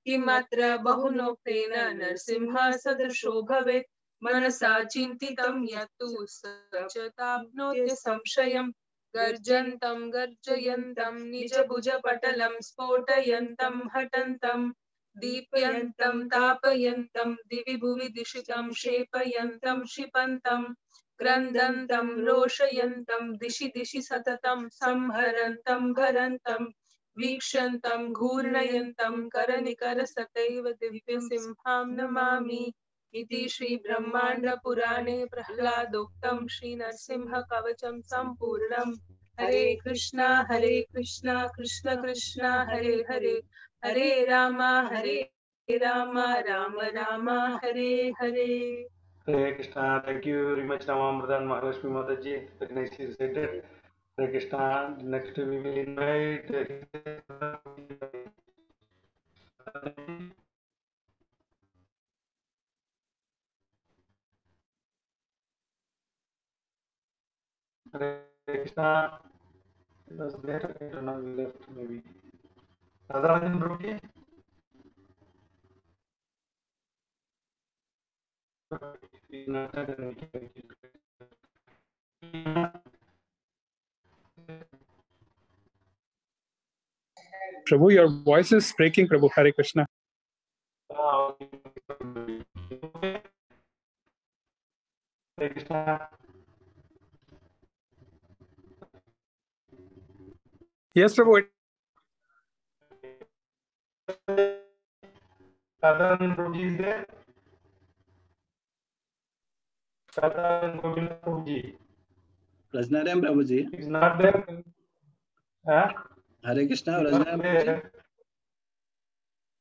किमत्र बहुनोक्तेन नरसिंह सदृशो भवेत् मनसा चिन्तितं यत्तु स च ताप्नोति संशयम् गर्जन्तं गर्जयन्तं निजभुजपटलं स्फोटयन्तं हठन्तं दीपयन्तं तापयन्तं दिवि भुवि दिशितं क्षेपयन्तं क्षिपन्तं क्रन्दन्तं रोषयन्तं दिशि दिशि सततं संहरन्तं भरन्तं वीक्षन्तं घूर्णयन्तं करनिकरसतैव दिव्यसिंहां नमामि इति श्री ब्रह्मांड पुराणे प्रह्लादोक्तं श्री नरसिंह कवचं संपूर्णम् हरे Krishna Krishna Krishna Hare Hare Hare Ram Ram Ram Hare Hare Hare Krishna. Thank you very much, Ramamurtha and Mahalakshmi Mataji. Very nicely said. Hare Krishna. Next we will invite Hare Krishna. It was there. I don't know. We left maybe. Radharajan Broti. He's not there, then we can make it. Prabhu, your voice is breaking, Prabhu. Hare Krishna. Hare Krishna. Yes, Prabhu. Sadanand Prabhuji is there? Sadanand Govinda Prabhuji Rajnarayam Prabhuji. is not there. Huh? Hare Krishna, Not Rajnarayam Prabhuji. there.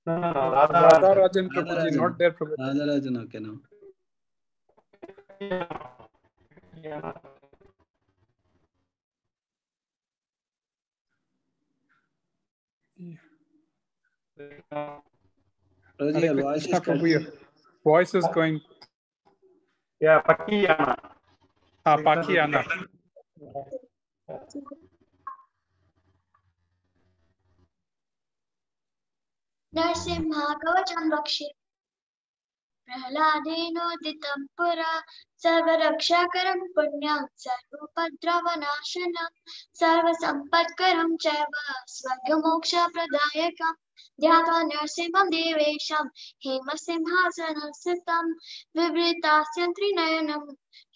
No, Radha Rajan Prabhuji, Radharajan. not there, Prabhu. Radharajan, okay, no. Yeah. Prabhuji, Hare your voice Krishna, is Prabhu, cutting. your voice is going. Yeah, Pakiyana. Pakiyana. Narasimha कवचं रक्षे प्रह्लादेनोदितं पुरा सर्वरक्षाकरं पुण्यं सर्वोपद्रवनाशनं सर्वसम्पत्करं चैव स्वर्गमोक्षप्रदायकं ध्यात्वा नरसिंहं देवेशं हेमसिंहासनस्थितं विवृतास्यन्त्रिनयनं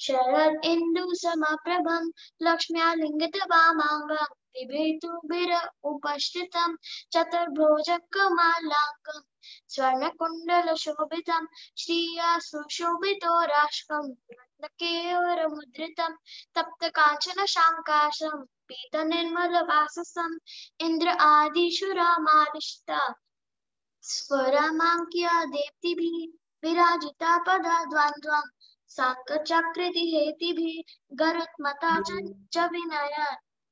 शरद इन्दुसमप्रभं लक्ष्म्या लिङ्गितवामाङ्गं बिभेतुभिर उपस्थितं चतुर्भुजकमालाङ्गं स्वर्णकुण्डलशोभितं श्रिया सुशोभितो राष्ट्रं रत्नकेयूरमुद्रितं तप्तकाञ्चन शाङ्काशं पीतनिर्मलवाससं इन्द्र आदिशुरामादिष्टा स्फुरमाङ्क्या देप्तिभिः विराजिता पदा द्वन्द्वं साङ्कचक्रितिहेतिभिः गरुत्मता च विनया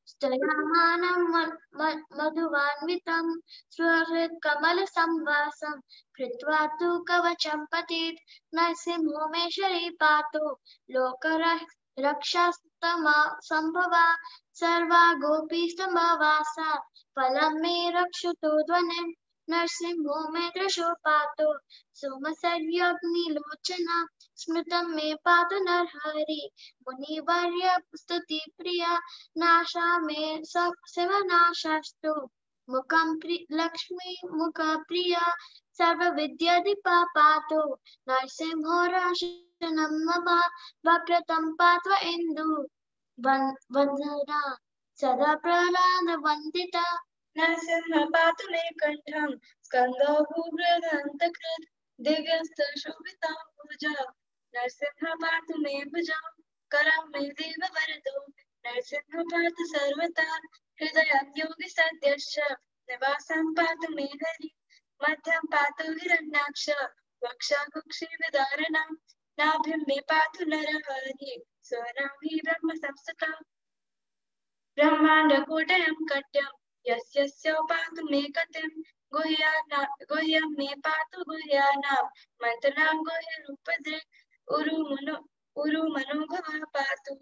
स्तयामानं मधुवान्वितं स्वहृत्कमलसंवासं कृत्वा तु कवचं पतेत् नरसिंहो मे शरी पातु लोकरक्षास्तमा सम्भवा सर्वा गोपीस्तम्भवासा फलं मे रक्षतु ध्वनिं नरसिंहो मे दृशो पातु सोमसर्याग्निलोचना स्मृतं मे पातु नरहरि मुनिवर्य स्तुति प्रिया नाशा मे शिवनाशास्तु मुखं लक्ष्मी मुख प्रिया सर्वविद्याधिपा पातु नरसिंहो राशनं मम वक्रतं पात्व इन्दु वन्दना सदा प्रह्लाद वन्दिता नरसिंह पातु मे कंठं स्कंदो भूभृदन्तकृत् दिव्यस्तशोभिता भुजा नरसिंह पातु मे भुजं करं मे देव वरदो नरसिंह पातु सर्वदा हृदयं योगि सद्यश्च निवासं पातु मे हरि मध्यं पातु हिरण्याक्ष वक्षाकुक्षि विदारणं नाभिं मे पातु नरहरि स्वनाभि ब्रह्म संस्थितं ब्रह्माण्डकोटयं कट्यं यस्य पातु मे कतिं गुह्यं मे पातु गुह्यानां मन्त्रणां गुह्यरूपदृक् उरुमनोभवः पातु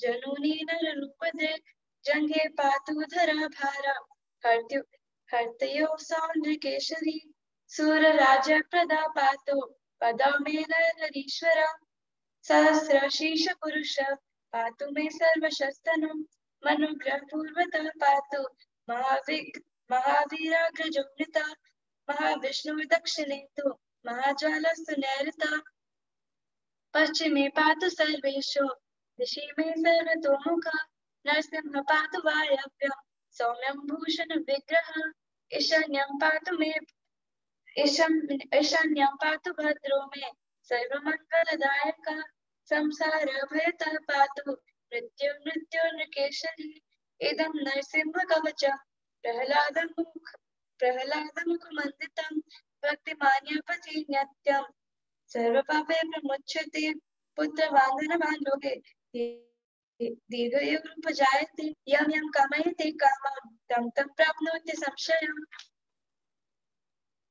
जनूनी नररूपदृक् जङ्घे पातु धराभारा हर्तयो सौन्द्रकेशरी सूरराजप्रदा पातु पदा मे नरहरीश्वर सहस्रशीर्ष पुरुष पातु मे सर्वशस्तनं मनुग्रहपूर्वतः पातु महावीराग्रजोन्नता महाविष्णुर्दक्षिणेतु महाज्वालस्तु नैऋता पश्चिमे पातु सर्वेषु दिशि मे सर्वतोमुख नरसिंह पातु वायव्यं सौम्यं भूषण विग्रह ईशान्यं पातु भद्रो मे सर्वमङ्गलदायक संसार भयतः पातु मृत्युर्नृकेशरी इदं नरसिंह कवचं प्रह्लादमुखमन्दितं भक्तिमान्यपति नित्यं सर्वपापे प्रमुच्यते पुत्रवान्दनवान् लोके दीर्घयुगमुपजायते यं यं कामयते कामं तं तं प्राप्नोति संशयम्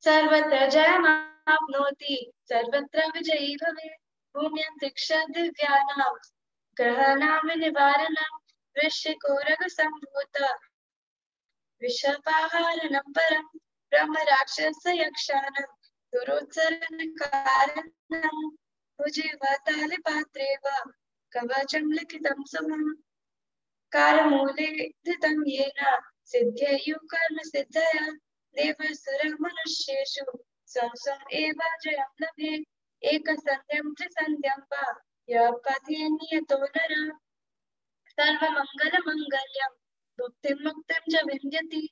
सर्वत्र जयमाप्नोति सर्वत्र विजयी भवेत् भूम्यन्तरिक्ष दिव्यानां ग्रहाणां निवारणं वृश्चिकोरगसम्भूत विषपाहारणं परं ब्रह्मराक्षसयक्षाणां दुरोत्सरणकारणं भुजिवतालिपात्रेव कवचं लिखितं सुमं कारमूले धृतं येन सिद्ध्येयुः कर्मसिद्धया देवसुरः मनुष्येषु संसम् एव जयं लभेत् एकसन्ध्यं त्रिसन्ध्यं वा यः पठेत् नियतो नरः सर्वमङ्गलमङ्गल्यं भुक्तिं मुक्तिं च विन्दति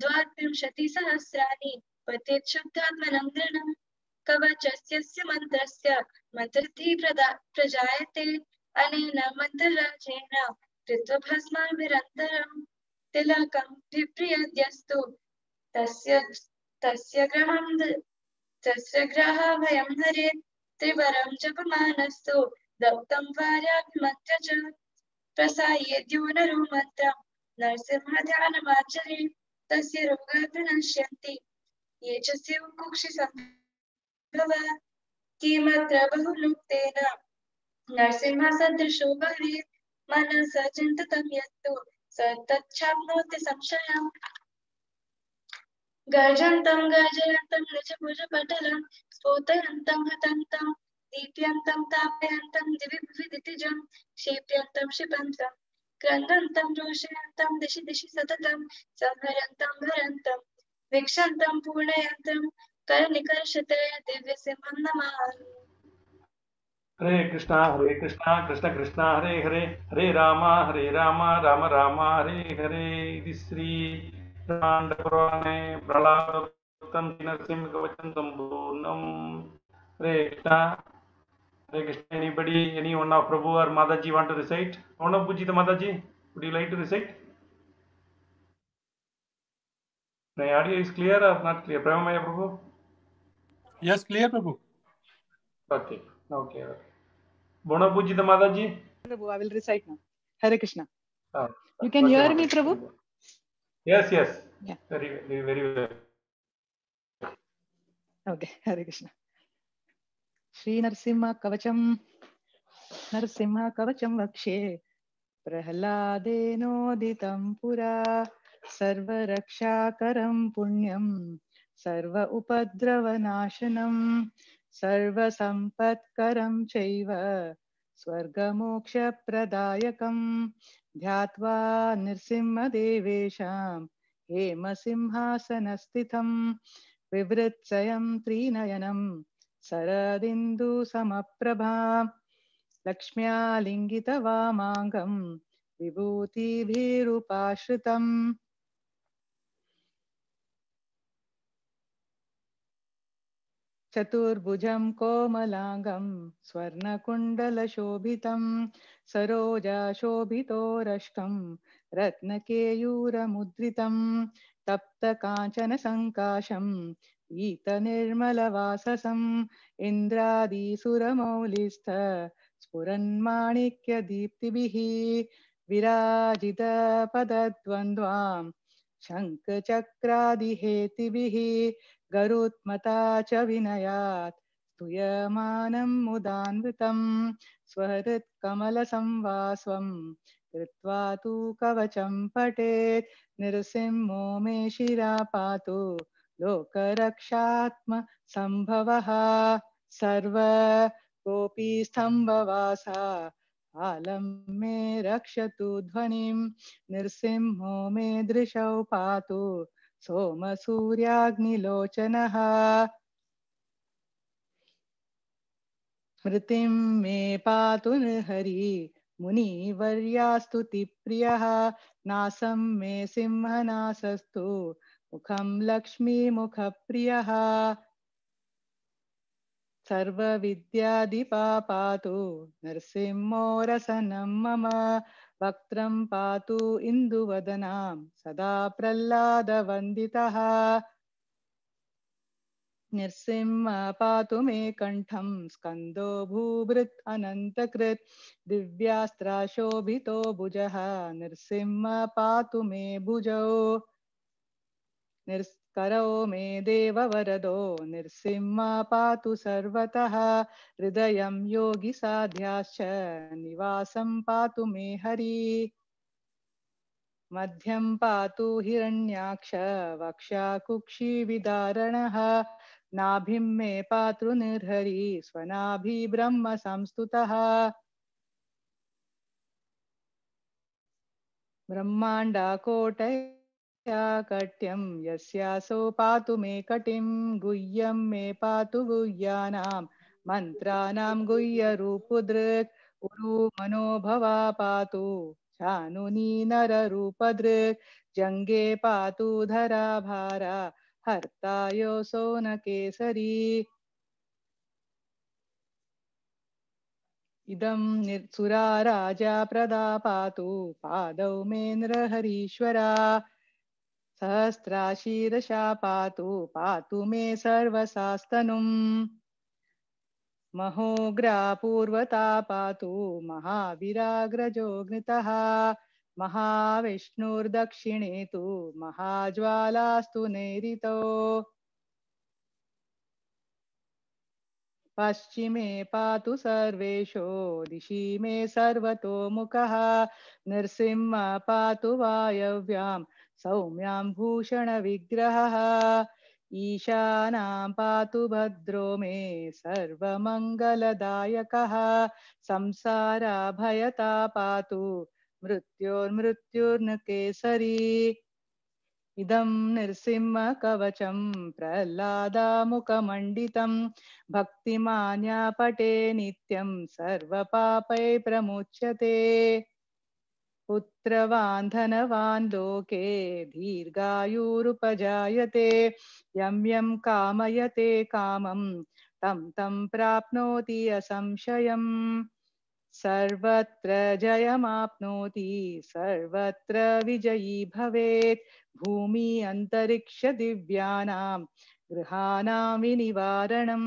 द्वात्रिंशतिसहस्राणि पतेत् शुद्धात्मनं दृढम् कवचस्य मन्त्रस्य मन्त्रति प्रजायते अनेन मन्त्रराजेन कृत्वा भस्माभिरन्तरम् तिलकं विप्रियद्यस्तु तस्य ग्रहभयं हरेत् त्रिवरं जपमानस्तु दत्तं वार्याभिमन्त्र च प्रसायेद्यो नरो मन्त्रं नरसिंहध्यानमाचरेत् तस्य रोगाः प्रणश्यन्ति ये च स्युः किमत्र बहुलुप्तेन नरसिंहसदृशो भवेत् मनसा चिन्तितं यत्तु स तच्छाप्नोति संशयम् गर्जन्तं गर्जयन्तं निजभुजपटलं स्फोटयन्तं हतन्तं दीप्यन्तं तापयन्तं दिवि भुवि दितिजं क्षेप्यन्तं क्षिपन्तं क्रन्दन्तं रोषयन्तं दिशि दिशि सततं संहरन्तं भरन्तं वीक्षन्तं पूर्णयन्तं करनिकर्षते दिव्यसिंहं नमामि। हरे कृष्णा कृष्ण कृष्ण हरे हरे हरे राम राम राम हरे हरे इति श्री ब्रह्माण्डपुराणे प्रहलादोक्तं नरसिंह कवचं सम्पूर्णम्। हरे Krishna anybody, any one of Prabhu or Mataji want to recite? One of Pujita Mataji, would you like to recite? My audio is clear or not clear? Prabhu Prabhu? Yes, clear, Prabhu. Okay. Bona Pujita Mataji? Prabhu, I will recite now. Hare Krishna. You can okay, hear Mataji. me, Prabhu? Yes. Yeah. Very well. Okay, Hare Krishna. Shri Narasimha Kavacham Vakshe Prahladenoditam Pura Sarva Rakshakaram Punyam Sarva Upadravanashanam Sarva Sampatkaram Chaiva Swargamoksha Pradayakam Dhyatva Nirsimha Devesham Hema Simhasanastitam Vivritsyam Trinayanam Saradindu Samaprabha Lakshmya Lingita Vamangam Vibhuti Bhirupashritam Chaturbhujam Komalangam Swarnakundala Shobhitam Saroja Shobhito Rashkam Ratnakeyura Mudritam Tapta Kanchana Sankasham Gita Nirmala Vasasam Indradi Suramaulistha Spuranmanikya Deeptibihi Virajita Padadvandvam Shankhachakradihetibhi Garutmata cha vinayat Tuyamanam mudanvitam Swarit kamala samvasvam Kritva tu kavacham patet Nirsimho me shirapatu Lokarakshatma sambhavaha Sarva gopi stambhavasa Alam me rakshatu dhvanim Nirsimho me drishau patu Soma Suryagnilochanaha Smritim me patu nirhari Muni varyastuti priyaha Nasam me simhanasastu Mukham lakshmi mukhapriyaha Sarva vidyadipa patu Narsimho rasanam mama Vaktram patu induvadanam Sada prallada vanditaha Nirsimha patu me kantham Skando bhubrit anantakrit Divyastra shobhito bhujaha Nirsimha patu me bhujao Nirskaro me deva varado Nirsimha patu sarvataha Hridayam yogi sadhyascha Nivasam patu me hari Madhyam patu hiranyaksha Vaksha kukshi vidaranaha Nabhim me patu nirhari Svanabhi brahma samstutaha Brahmanda kotaya katyam Yasyaso patu me katim Guhyam me patu guhyanam Mantranam guhya rupudrik Uru manobhava patu शानुनी नररूपदृक् Jange पातु धराभारा हर्ता योऽसो न केसरी इदं सुरा राजा प्रदापातु पादौ मे नृहरीश्वरा सहस्राशीर्षा पातु मे सर्वसास्तनुम् महोग्रा पूर्वता पातु महावीराग्रजोऽग्नितः महाविष्णुर्दक्षिणे तु महाज्वालास्तु नैऋतो पश्चिमे पातु सर्वेषो दिशि मे सर्वतोमुखः नृसिंह पातु वायव्यां सौम्यां भूषणविग्रहः ईशानां पातु भद्रो मे सर्वमङ्गलदायकः संसाराभयता पातु मृत्योर्मृत्युर्न केसरी इदं नृसिंहकवचं प्रह्लादामुखमण्डितं भक्तिमान्या पठे नित्यं सर्वपापै प्रमुच्यते पुत्रवान् धनवान् लोके दीर्घायुरुपजायते यं यं कामयते कामं तं तं प्राप्नोति असंशयम् सर्वत्र जयमाप्नोति सर्वत्र विजयी भवेत् भूमि अन्तरिक्ष दिव्यानां गृहाणां विनिवारणं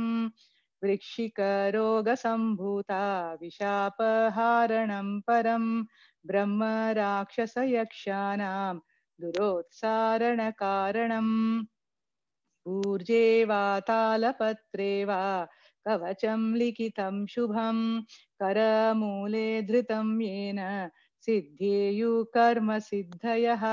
वृश्चिकरोगसम्भूता विशापहारणं परं ब्रह्म राक्षसयक्षाणां दुरोत्सारणकारणम् ऊर्जे वा तालपत्रे वा कवचं लिखितं शुभं करमूले धृतं येन सिद्धेयुः कर्म सिद्धयः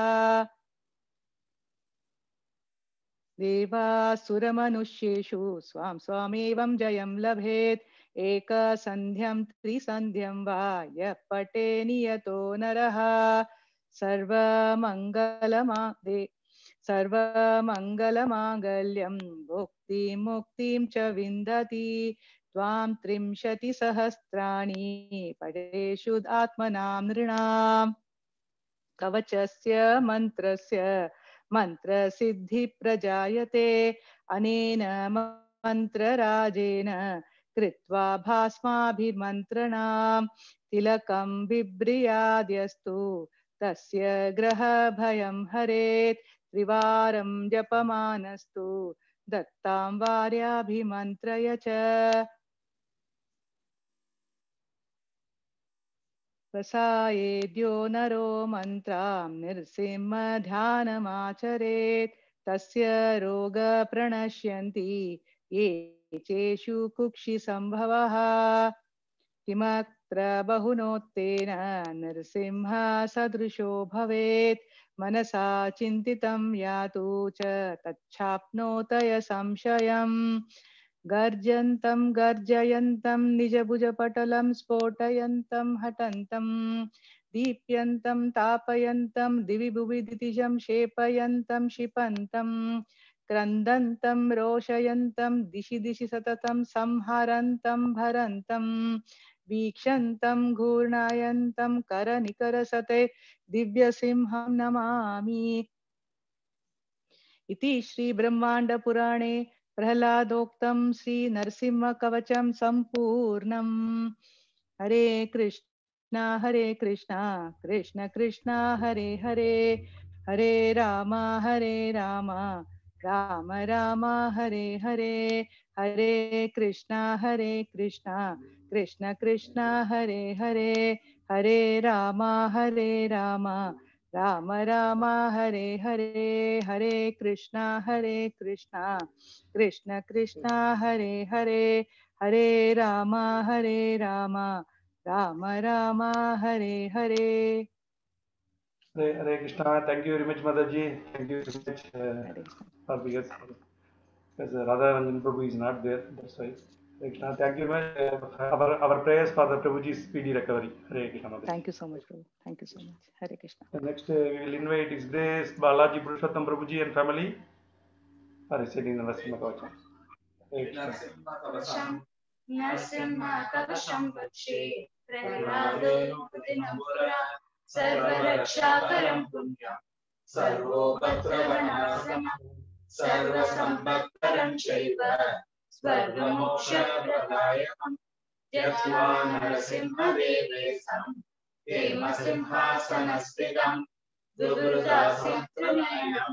देवासुरमनुष्येषु स्वां स्वामेवं जयं लभेत् एकसन्ध्यं त्रिसन्ध्यं वा यः पठे नियतो नरः सर्वमङ्गलमाङ्गल्यं भुक्तिं मुक्तिं च विन्दति त्वां 30 सहस्राणि पठेषु आत्मनां नृणाम् कवचस्य मन्त्रस्य मन्त्रसिद्धि प्रजायते अनेन मन्त्रराजेन कृत्वा भास्माभिमन्त्रणां तिलकं बिभ्र्याद्यस्तु तस्य ग्रहभयं हरेत् त्रिवारं जपमानस्तु दत्तां वार्याभिमन्त्रय च प्रसायेद्यो नरो मन्त्रां नृसिंह ध्यानमाचरेत् तस्य रोग प्रणश्यन्ति ये चेषु कुक्षि संभवः किमत्र बहुनोत्तेन नृसिंह सदृशो भवेत् मनसा चिन्तितं यातु च तच्छाप्नोतय संशयम् गर्जन्तं गर्जयन्तं निजभुजपटलं स्फोटयन्तं हठन्तं दीप्यन्तं तापयन्तं दिवि भुवि दितिजं क्षेपयन्तं क्षिपन्तं क्रन्दन्तं रोषयन्तं दिशि दिशि सततं संहरन्तं भरन्तं वीक्षन्तं घूर्णयन्तं करनिकरसते दिव्यसिंहं नमामि इति श्री ब्रह्माण्डपुराणे प्रह्लादोक्तं श्री नरसिंह कवचं संपूर्णम् हरे Krishna Krishna Krishna Hare Hare Hare Ram Ram Ram Hare Hare Hare Krishna Krishna Krishna Hare Hare Hare Ram Ram Ram Hare Hare Hare Krishna Krishna Krishna Hare Hare Hare Ram Ram Ram Hare Hare Hare Krishna. Thank you very much, Mataji. Thank you very much for because Radha Ranjan Prabhu is not there. That's why. Hare Krishna. Thank you very much. Our prayers for the Prabhuji's speedy recovery. Hare Krishna. Mataji. Thank you so much, Prabhu. Thank you so much. Hare Krishna. Next, we will invite His Grace Balaji Purushottam Prabhuji and family for reciting the Narasimha Kavacham. Narasimha Kavacham Vakshe Prahlado Muktinam Pura सर्वरक्षाकरं पुण्यं सर्वोपद्रवनाशनं सर्वसम्पत्करं चैव स्वर्गमोक्षप्रदायकं त्यक्त्वा नरसिंहदेवेशं हेमसिंहासनस्थितं दुर्दासित्रनयनं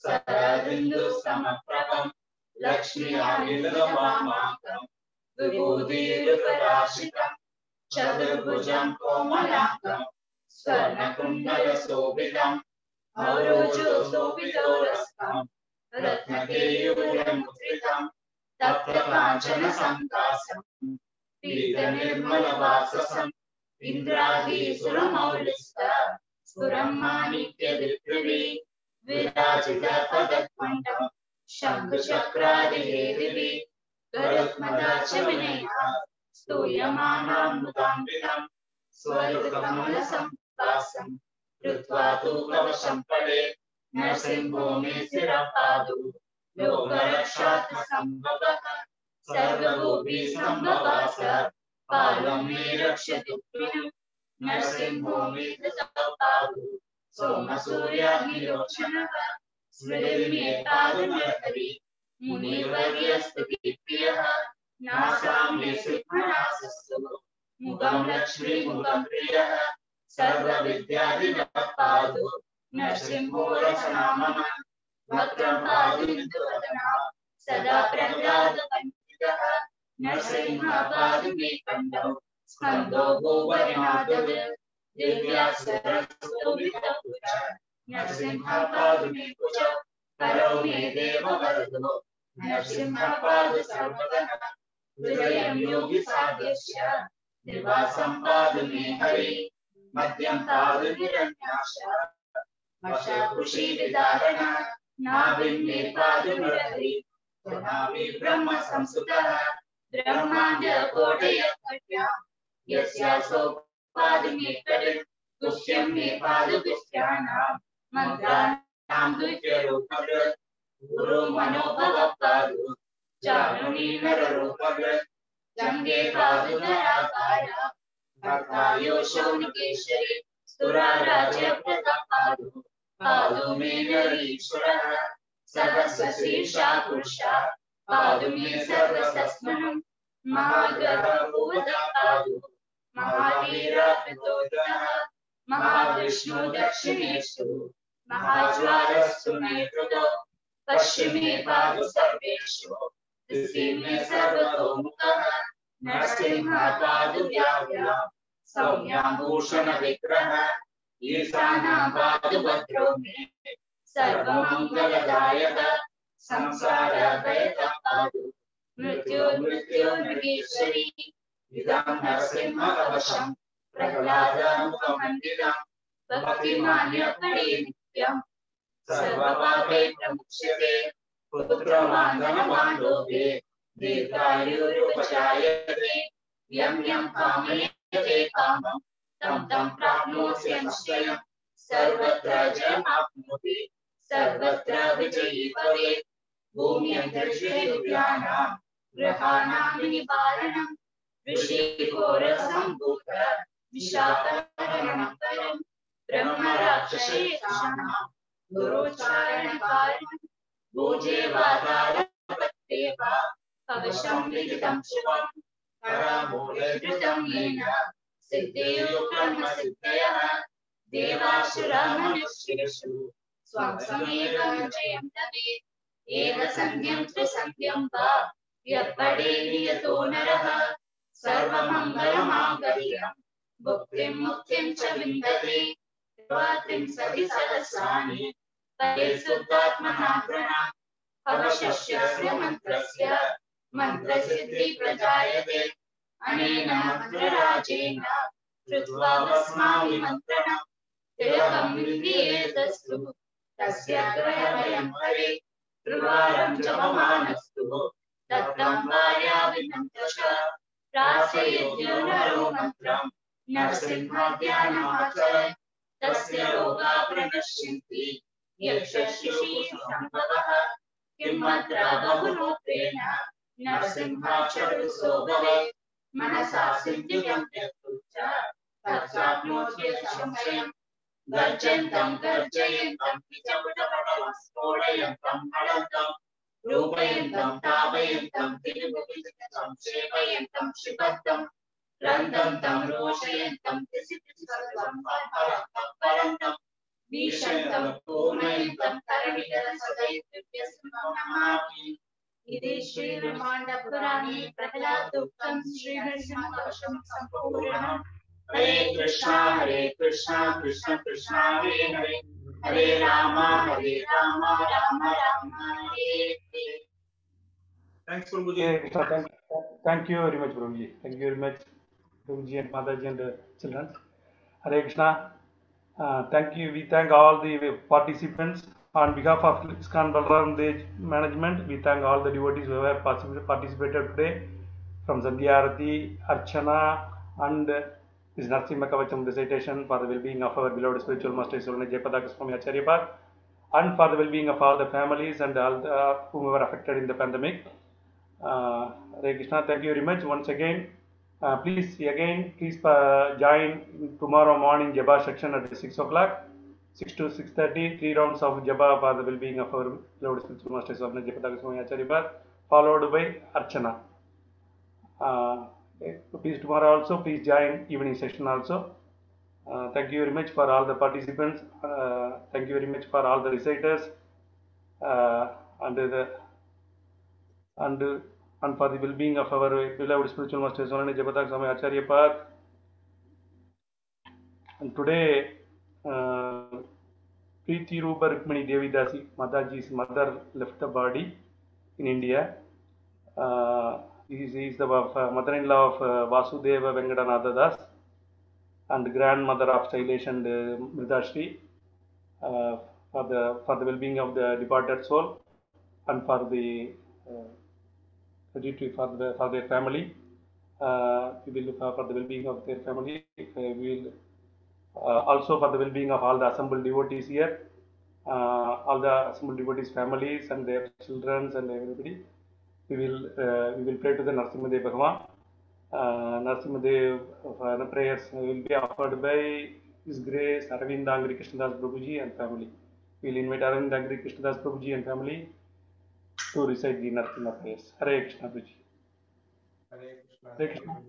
सदादिन्दुसमप्रभं लक्ष्म्यामिदवामाकं विभूतिरुपराशितं चतुर्भुजं कोमलाकं स्वर्णकुण्डलशोभितं औरोजोशोभितोरस्तं रत्नकेयूरमुद्रितं तप्तकाञ्चनसङ्कासं पीतनिर्मलवाससं इन्द्रादिसुरमौलिस्थ स्फुरं माणिक्यदिग्विभि विराजितपदद्वन्द्वं शङ्खचक्रादिहेदिभिः गरुत्मदाचविनया स्तूयमानां मुदान्वितं स्वरुकमलसंवासं कृत्वा तु कवशं पडे नरसिंहो मे शिरपादौ लोकरक्षार्थसम्भवः सर्वभूभिसम्भवास पालं मे रक्षतु प्रियं नरसिंहो मे कृतपादौ सोमसूर्याग्निलोचनः स्मृतिर्मे पादुनर्हरि मुनिवर्यस्तुतिप्रियः नासाम्ये सिद्धनासस्तु मुखं लक्ष्मीमुखं प्रियः सर्वविद्याधिपादो नरसिंहो रसनामः वक्रं पादुन्दुवदना सदा प्रह्लादवन्दितः नरसिंहः पादुमे कण्ठौ स्कन्दो गोवर्णादव दिव्यासरस्तोभितभुज नरसिंहः पादुमे भुजौ करो मे देववरदो नरसिंहः पादु सर्वतः हृदयं योगिसाध्यस्य निवासं पादुमे हरि मध्यं पादु हिरण्याक्ष वशाकुशीविदारण नाभिन्ने पादु नरहरि नाभि ब्रह्म संस्तुतः ब्रह्माण्डकोटयकट्यां यस्यासो पादुमे कडे गुह्यं मे पादु गुह्यानां मन्त्राणां द्वितीयरूपकृत् गुरु मनोभव पादु चारुणी नररूपकृत् जंगे पादु धराकार भक्तायो शौनकेश्वरी स्तुराराज्य प्रतापादु पादु मे नरीश्वरः सहस्रशीर्षा पुरुषा पादु मे सर्वसस्मनं महागर्भभूवतः पादु महावीरप्रचोदितः महाविष्णु दक्षिणेषु महाज्वालस्तु नेतृतो पश्चिमे पादु सर्वेषु दिशि मे सर्वतोमुखः नरसिंहः पादु व्याव्यां सौम्याभूषण विग्रह ईशानः पादु भद्रो मे सर्वमङ्गलदायक संसारभयतः पादु मृत्युर्मृत्युर्मृगेश्वरी इदं नरसिंह कवशं प्रह्लादमुखमण्डितं भक्तिमान्यपडे नित्यं सर्वपापे प्रमुच्यते पुत्रवान्दनवान् दीर्घायुरुपजायते यं यं कामयते कामं तं तं प्राप्नोति निश्चयं सर्वत्र जयमाप्नोति सर्वत्र विजयी भवेत् भूम्यन्तरिक्षेभ्यानां ग्रहाणां निवारणं ऋषिघोरसम्भूत विशाखहरणं परं ब्रह्मराक्षसेषाणां गुरोच्चारणकारणं भुजे वातारपत्येवा कवशं विदितं शुभं करामूले धृतं येन सिद्धेयो ब्रह्मसिद्धयः देवासुरमनुष्येषु स्वं समेकं जयं लभेत् एकसन्ध्यं त्रिसन्ध्यं वा यः पठेत् नियतो नरः सर्वमङ्गलमाङ्गल्यं भुक्तिं मुक्तिं च विन्दते त्रिंशति सहस्राणि पदे शुद्धात्मना प्रणा कवशस्य मन्त्रस्य मन्त्रसिद्धि प्रजायते अनेन मन्त्रराजेन कृत्वा भस्मामि मन्त्रणं तिलकं विद्येतस्तु तस्य ग्रहभयं हरे त्रिवारं जपमानस्तु दत्तं भार्याविनं च प्रार्थयेद्यो नरो मन्त्रं नरसिंहध्यानमाचरन् तस्य रोगा प्रणश्यन्ति यक्षशिशि सम्भवः किमत्र बहुरूपेण नरसिंहाचरुसो भवेत् मनसा सिद्धिं त्यक्तु च तस्याप्नोति संशयम् गर्जन्तं गर्जयन्तं स्फोटयन्तं हलन्तं रूपयन्तं तापयन्तं तिरुगुप्तं सेवयन्तं शिवन्तं रन्तं रोषयन्तं परन्तं भीषन्तं पूर्णयन्तं तरणिकरसदयित्युपयस्मि इति श्रीब्रह्माण्ड पुराणे प्रहलादोक्तं श्रीनरसिंहकवचं सम्पूर्णम् हरे Krishna Krishna Krishna Hare Hare Hare Ram Ram Ram Hare Hare. Thanks, Prabhuji. Thank you very much, Prabhuji. Thank you very much, Prabhuji and Mataji and the children. Hare Krishna. Thank you. We thank all the participants on behalf of ISKCON Balaram Dej management. We thank all the devotees who have participated today, from Sandhya Arati, Archana, and this Narasimha Kavacham recitation for the well-being of our beloved spiritual master Srila Jayapadaka Swami Acharyapad, and for the well-being of all the families and all the, whom were affected in the pandemic. Hare Krishna. Thank you very much once again. Please join tomorrow morning Japa section at 6 o'clock, 6 to 6:30, 3 rounds of Japa for the well-being of our Lord Spiritual Master Swami Jayapadaka Swami Acharyapad, followed by Archana. Please tomorrow also, please join evening session also. Thank you very much for all the participants. Thank you very much for all the reciters and for the well-being of our beloved spiritual master Swami Jayapadaka Swami Acharyapad. And today, Preeti Rupa Rukmini Devi Dasi, Mataji's mother, left the body in India. He is the mother-in-law of Vasudeva Venkatanatha Das and grandmother of Shailesh and Mridashri, for the well-being of the departed soul and for the for their family. We will for the well-being of their family. We will also for the well-being of all the assembled devotees here, all the assembled devotees' families and their children and everybody. We will pray to the Narasimhadev Bhagavan. Narasimhadev prayers will be offered by His Grace Aravind Angri Krishnadas Prabhuji and family. We will invite Aravind Angri Krishnadas Prabhuji and family to recite the Narasimha prayers. Hare Krishna Prabhuji. Hare Krishna. Hare Krishna.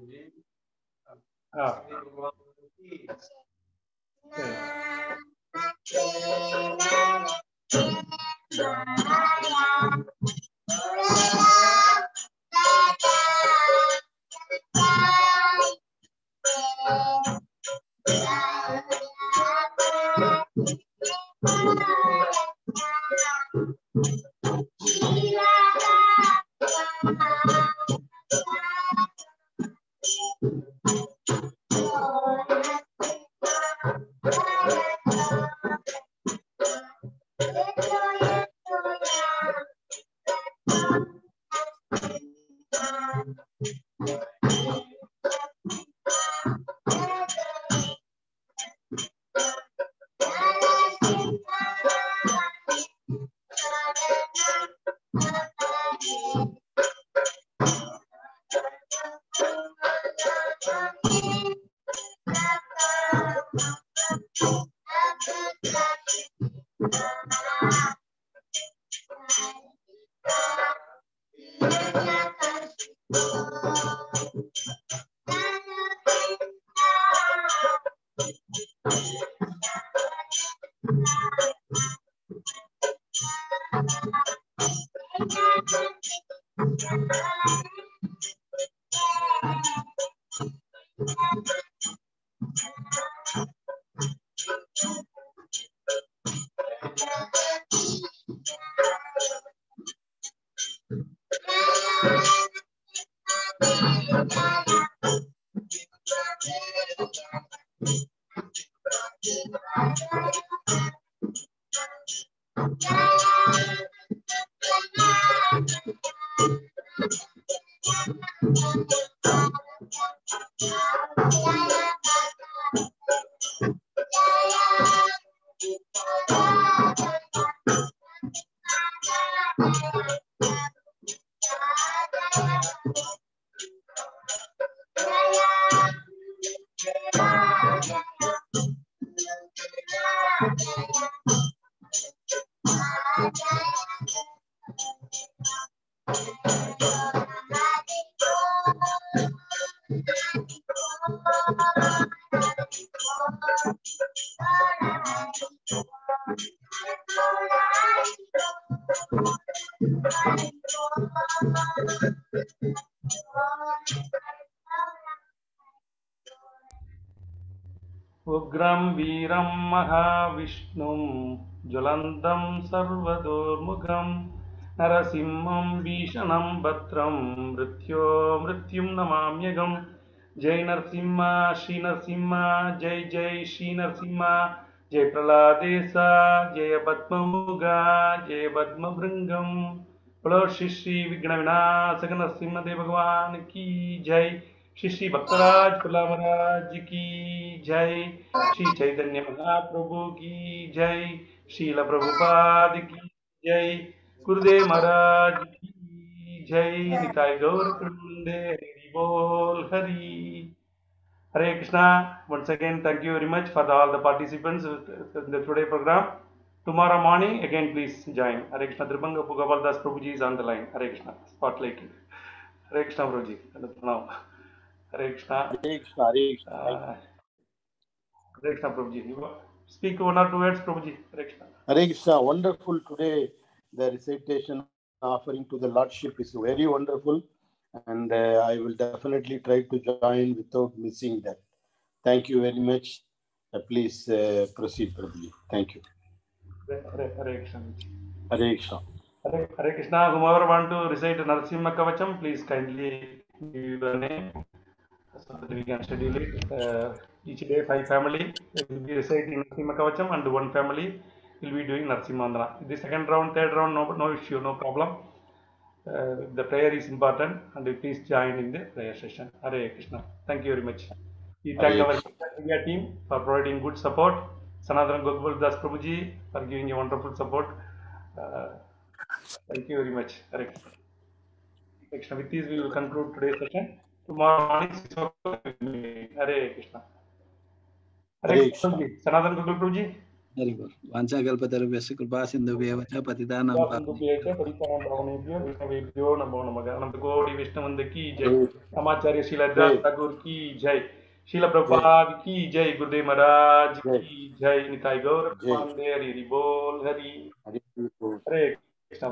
उग्रं वीरं महाविष्णुं ज्वलन्तं सर्वतोर्मुखं नरसिंहं भीषणं भद्रं मृत्युं नमाम्यहम्। जय नरसिंह श्री नरसिंह, जय जय श्री नरसिंह, जय प्रहलादेसा, जय पद्ममुगा, जय पद्मभृंगम। बोलो श्री श्री विघ्न विनाशक नरसिंह देव भगवान की जय। श्री श्री भक्तराज प्रहलाद महाराज की जय। श्री चैतन्य महाप्रभु की जय। श्रील प्रभुपाद की जय। गुरुदेव महाराज की जय। निताय गौर प्रेमानंदे। हरि बोल Hari. Hare Krishna. Once again, thank you very much for all the participants in the today program. Tomorrow morning, again, please join. Hare Krishna. Dribanga Gopal Das Prabhuji is on the line. Hare Krishna. Spotlight. Hare Krishna, Prabhuji. Hare Krishna. Hare Krishna. Hare Krishna. Hare Krishna, Prabhuji. Speak one or two words, Prabhuji. Hare Krishna. Hare Krishna. Wonderful today. The recitation offering to the Lordship is very wonderful. And I will definitely try to join without missing that. Thank you very much. Please proceed, Prabhuji. Thank you. Hare Krishna. Hare Krishna. Hare Krishna. Whomever want to recite Narasimha Kavacham, please kindly give the name so that we can schedule it. Each day 5 family will be reciting Narasimha Kavacham and 1 family will be doing Narasimha Vandana. The second round, third round, no issue, no problem. The prayer is important and please join in the prayer session. Hare Krishna. Thank you very much. We thank our media team for providing good support. Sanatana Gopal Das Prabhuji for giving a wonderful support. Thank you very much. Hare Krishna. With this, we will conclude today's session. Tomorrow morning, 6 o'clock. Hare Krishna. Hare Krishna. Sanatana Gopal Prabhuji. Very good. Vanchakalpatarubhyasya kripa sindhubhyeva cha patitanam वैष्णवेभ्यो नमो नमः। अनंत कोटि वैष्णववृंद की जय। आचार्य श्रीलदास ठाकुर की जय। श्रील प्रभुपाद की जय। गुरुदेव महाराज की जय। निताय गौर प्रेमानंदे। हरि बोल हरि। हरे कृष्ण।